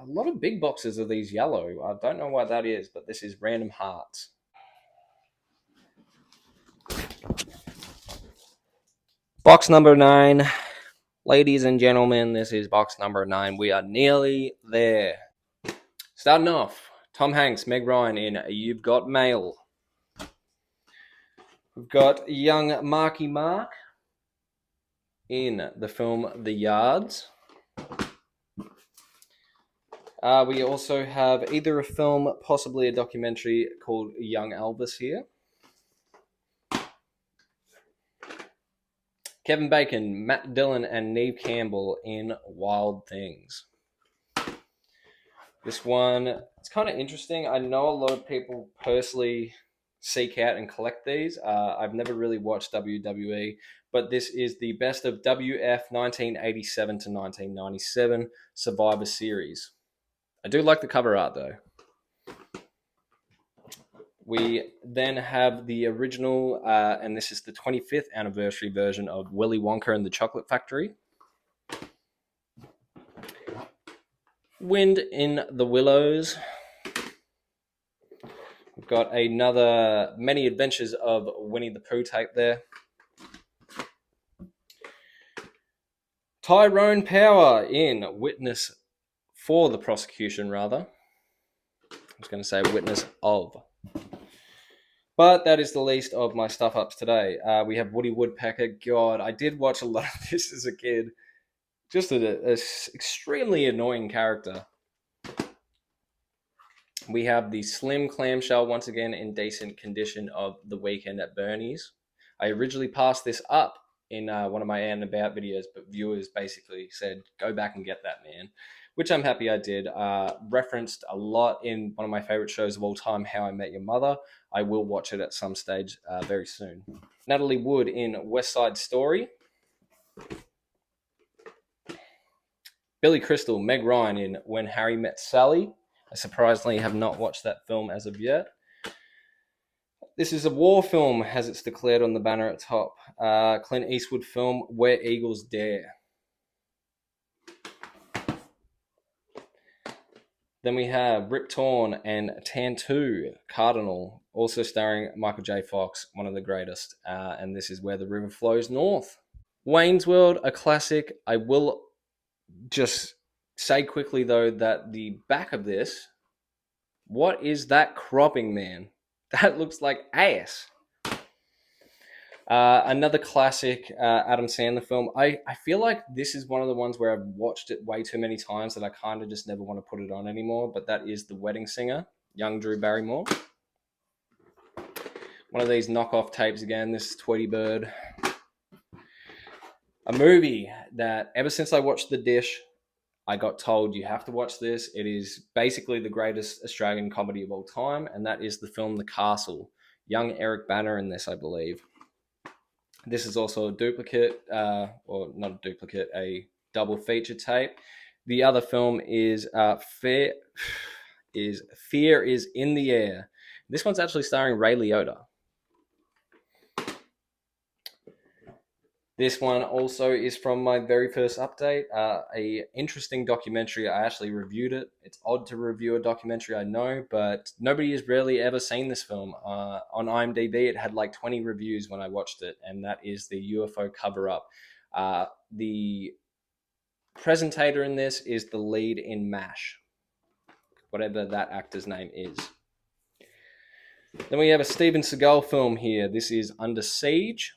lot of big boxes of these yellow. I don't know why that is, but this is Random Hearts. Box number 9. Ladies and gentlemen, this is box number 9. We are nearly there. Starting off, Tom Hanks, Meg Ryan in You've Got Mail. We've got young Marky Mark in the film The Yards. We also have either a film, possibly a documentary called Young Elvis here. Kevin Bacon, Matt Dillon, and Neve Campbell in Wild Things. This one, it's kind of interesting. I know a lot of people personally seek out and collect these. I've never really watched WWE, but this is the best of WF 1987 to 1997 Survivor Series. I do like the cover art though. We then have the original, and this is the 25th anniversary version of Willy Wonka and the Chocolate Factory. Wind in the Willows. We've got another Many Adventures of Winnie the Pooh tape there. Tyrone Power in Witness for the Prosecution, rather. I was going to say Witness of. But that is the least of my stuff-ups today. We have Woody Woodpecker. God, I did watch a lot of this as a kid. Just an extremely annoying character. We have the slim clamshell, once again in decent condition, of The Weekend at Bernie's. I originally passed this up in one of my and about videos, but viewers basically said, go back and get that, man, which I'm happy I did. Referenced a lot in one of my favorite shows of all time, How I Met Your Mother. I will watch it at some stage very soon. Natalie Wood in West Side Story. Billy Crystal, Meg Ryan in When Harry Met Sally. I surprisingly have not watched that film as of yet. This is a war film, as it's declared on the banner at top. Clint Eastwood film, Where Eagles Dare. Then we have Rip Torn and Tantu, Cardinal, also starring Michael J. Fox, one of the greatest. And this is Where the River Flows North. Wayne's World, a classic. I will just say quickly, though, that the back of this, what is that cropping, man? That looks like ass. Another classic Adam Sandler film. I feel like this is one of the ones where I've watched it way too many times that I kind of just never want to put it on anymore, but that is The Wedding Singer, young Drew Barrymore. One of these knockoff tapes again, this is Tweety Bird. A movie that ever since I watched The Dish, I got told you have to watch this. It is basically the greatest Australian comedy of all time, and that is the film The Castle. Young Eric Banner in this, I believe. This is also a duplicate, or not a duplicate, a double feature tape. The other film is Fear is in the Air. This one's actually starring Ray Liotta. This one also is from my very first update. A interesting documentary. I actually reviewed it. It's odd to review a documentary, I know, but nobody has really ever seen this film. On IMDb, it had like 20 reviews when I watched it, and that is the UFO cover-up. The presentator in this is the lead in MASH, whatever that actor's name is. Then we have a Steven Seagal film here. This is Under Siege.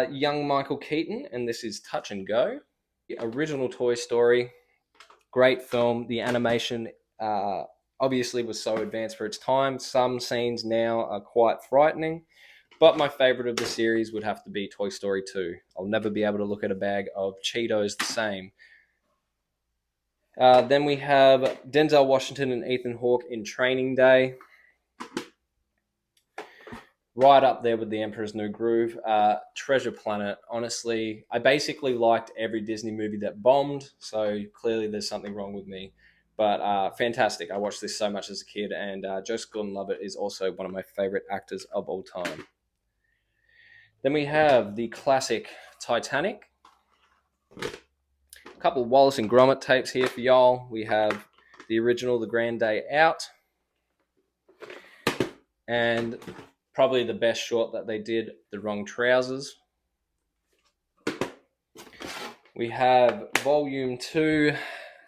Young Michael Keaton, and this is Touch and Go. The original Toy Story, great film. The animation obviously was so advanced for its time. Some scenes now are quite frightening, but my favorite of the series would have to be Toy Story 2. I'll never be able to look at a bag of Cheetos the same. Then we have Denzel Washington and Ethan Hawke in Training Day. Right up there with The Emperor's New Groove. Treasure Planet, honestly, I basically liked every Disney movie that bombed, so clearly there's something wrong with me. But fantastic. I watched this so much as a kid, and Joseph Gordon-Levitt is also one of my favorite actors of all time. Then we have the classic Titanic. A couple of Wallace and Gromit tapes here for y'all. We have the original The Grand Day Out, and probably the best short that they did, The Wrong Trousers. We have Volume 2.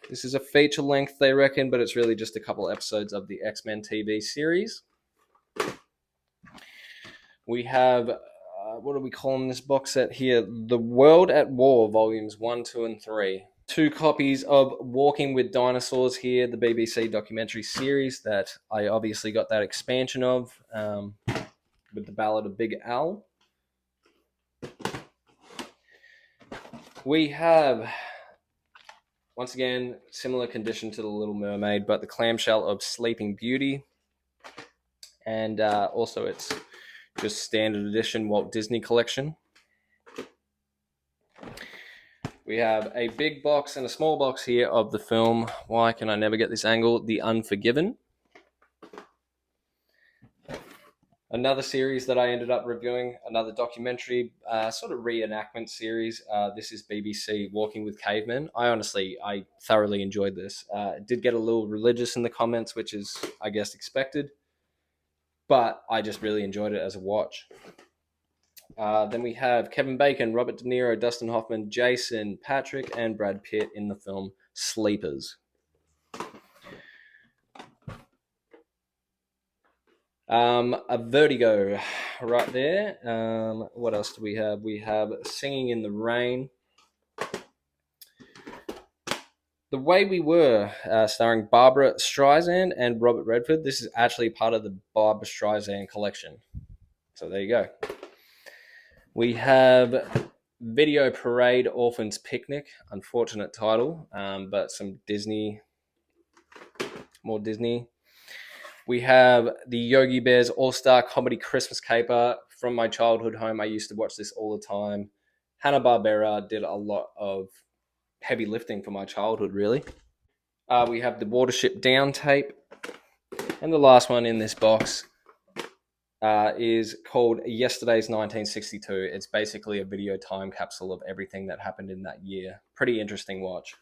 This is a feature length, they reckon, but it's really just a couple episodes of the X-Men TV series. We have, what are we calling this box set here? The World at War, Volumes 1, 2, and 3. 2 copies of Walking with Dinosaurs here, the BBC documentary series that I obviously got that expansion of. With the Ballad of Big Al. We have, once again, similar condition to The Little Mermaid, but the clamshell of Sleeping Beauty. And also its just standard edition Walt Disney collection. We have a big box and a small box here of the film, why can I never get this angle, The Unforgiven. Another series that I ended up reviewing, another documentary, sort of reenactment series. This is BBC Walking with Cavemen. I thoroughly enjoyed this. It did get a little religious in the comments, which is, I guess, expected. But I just really enjoyed it as a watch. Then we have Kevin Bacon, Robert De Niro, Dustin Hoffman, Jason Patric, and Brad Pitt in the film Sleepers. A Vertigo right there. What else do we have? We have Singing in the Rain. The Way We Were, starring Barbara Streisand and Robert Redford. This is actually part of the Barbara Streisand collection. So there you go. We have Video Parade Orphans Picnic. Unfortunate title, but some Disney, more Disney. We have the Yogi Bears All-Star Comedy Christmas Caper. From my childhood home, I used to watch this all the time. Hanna-Barbera did a lot of heavy lifting for my childhood, really. We have the Watership Down tape. And the last one in this box is called Yesterday's 1962. It's basically a video time capsule of everything that happened in that year. Pretty interesting watch.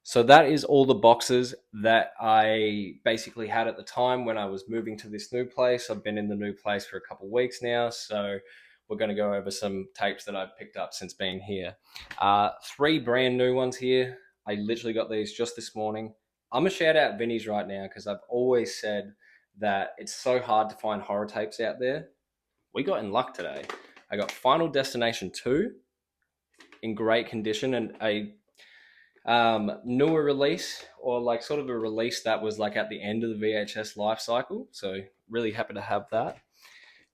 So that is all the boxes that I basically had at the time when I was moving to this new place. I've been in the new place for a couple of weeks now, so we're going to go over some tapes that I've picked up since being here. 3 brand new ones here. I literally got these just this morning. I'm going to shout out Vinny's right now because I've always said that it's so hard to find horror tapes out there. We got in luck today. I got Final Destination 2 in great condition and a newer release, or like sort of a release that was like at the end of the VHS life cycle. So really happy to have that.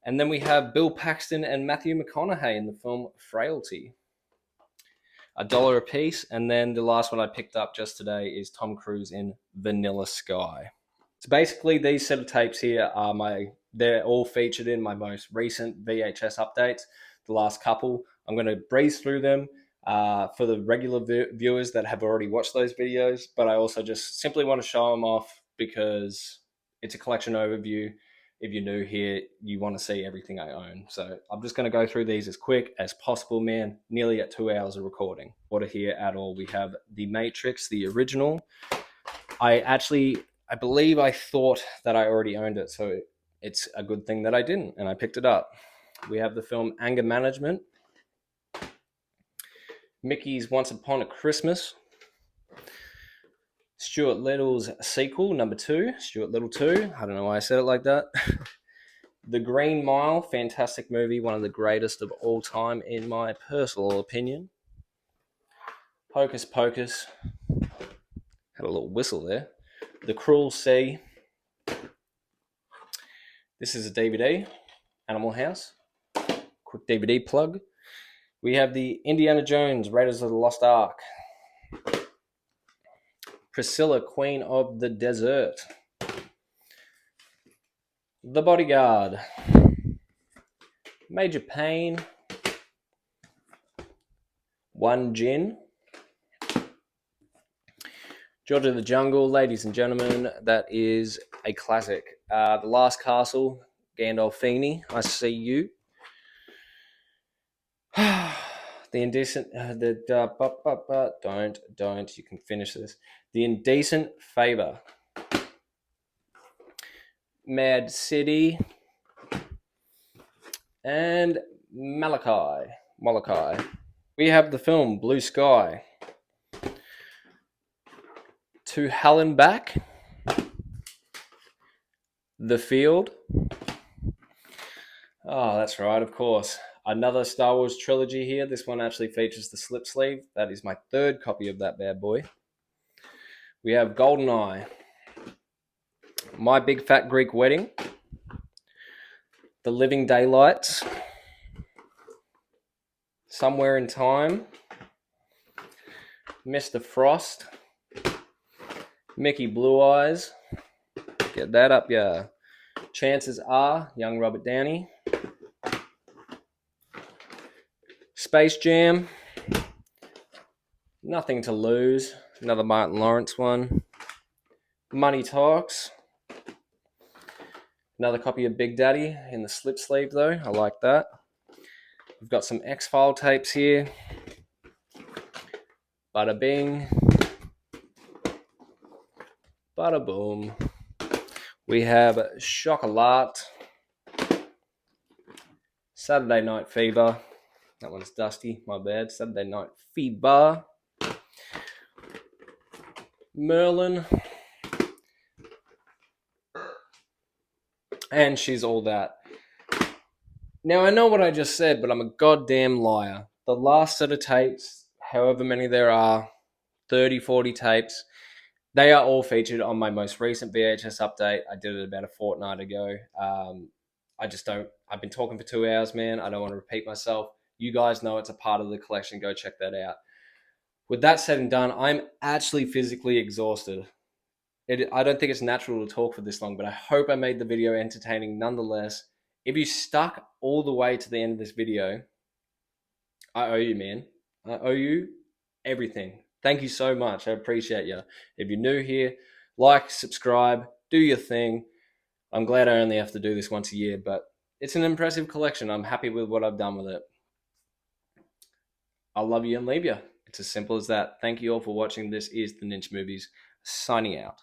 And then we have Bill Paxton and Matthew McConaughey in the film Frailty. $1 a piece. And then the last one I picked up just today is Tom Cruise in Vanilla Sky. So basically these set of tapes here are they're all featured in my most recent VHS updates, the last couple. I'm going to breeze through them for the regular viewers that have already watched those videos, but I also just simply want to show them off because it's a collection overview. If you're new here, you want to see everything I own. So I'm just going to go through these as quick as possible, man. Nearly at 2 hours of recording. What are here at all? We have The Matrix, the original. I believe I thought that I already owned it, so it's a good thing that I didn't, and I picked it up. We have the film Anger Management, Mickey's Once Upon a Christmas, Stuart Little's sequel, number 2, Stuart Little 2. I don't know why I said it like that. The Green Mile, fantastic movie, one of the greatest of all time in my personal opinion. Hocus Pocus, had a little whistle there. The Cruel Sea. This is a DVD, Animal House. Quick DVD plug. We have the Indiana Jones, Raiders of the Lost Ark. Priscilla, Queen of the Desert. The Bodyguard. Major Payne. One Gin. George of the Jungle, ladies and gentlemen, that is a classic. The Last Castle, Gandolfini, I see you. The Indecent, don't, you can finish this. The Indecent Favor. Mad City. And Molokai. We have the film Blue Sky. To Hell and Back. The Field. Oh, that's right, of course. Another Star Wars trilogy here. This one actually features the slip sleeve. That is my 3rd copy of that bad boy. We have GoldenEye. My Big Fat Greek Wedding. The Living Daylights. Somewhere in Time. Mr. Frost. Mickey Blue Eyes. Get that up, yeah. Chances Are, Young Robert Downey. Space Jam. Nothing to Lose. Another Martin Lawrence one. Money Talks. Another copy of Big Daddy in the slip sleeve though. I like that. We've got some X-File tapes here. Bada bing. Bada boom. We have Chocolat. Saturday Night Fever. That one's dusty, my bad. Saturday Night Fever. Merlin. And She's All That. Now, I know what I just said, but I'm a goddamn liar. The last set of tapes, however many there are, 30, 40 tapes, they are all featured on my most recent VHS update. I did it about a fortnight ago. I just don't. I've been talking for 2 hours, man. I don't want to repeat myself. You guys know it's a part of the collection. Go check that out. With that said and done, I'm actually physically exhausted. I don't think it's natural to talk for this long, but I hope I made the video entertaining nonetheless. If you stuck all the way to the end of this video, I owe you, man. I owe you everything. Thank you so much. I appreciate you. If you're new here, like, subscribe, do your thing. I'm glad I only have to do this once a year, but it's an impressive collection. I'm happy with what I've done with it. I'll love you and leave you. It's as simple as that. Thank you all for watching. This is the Ninja Movies signing out.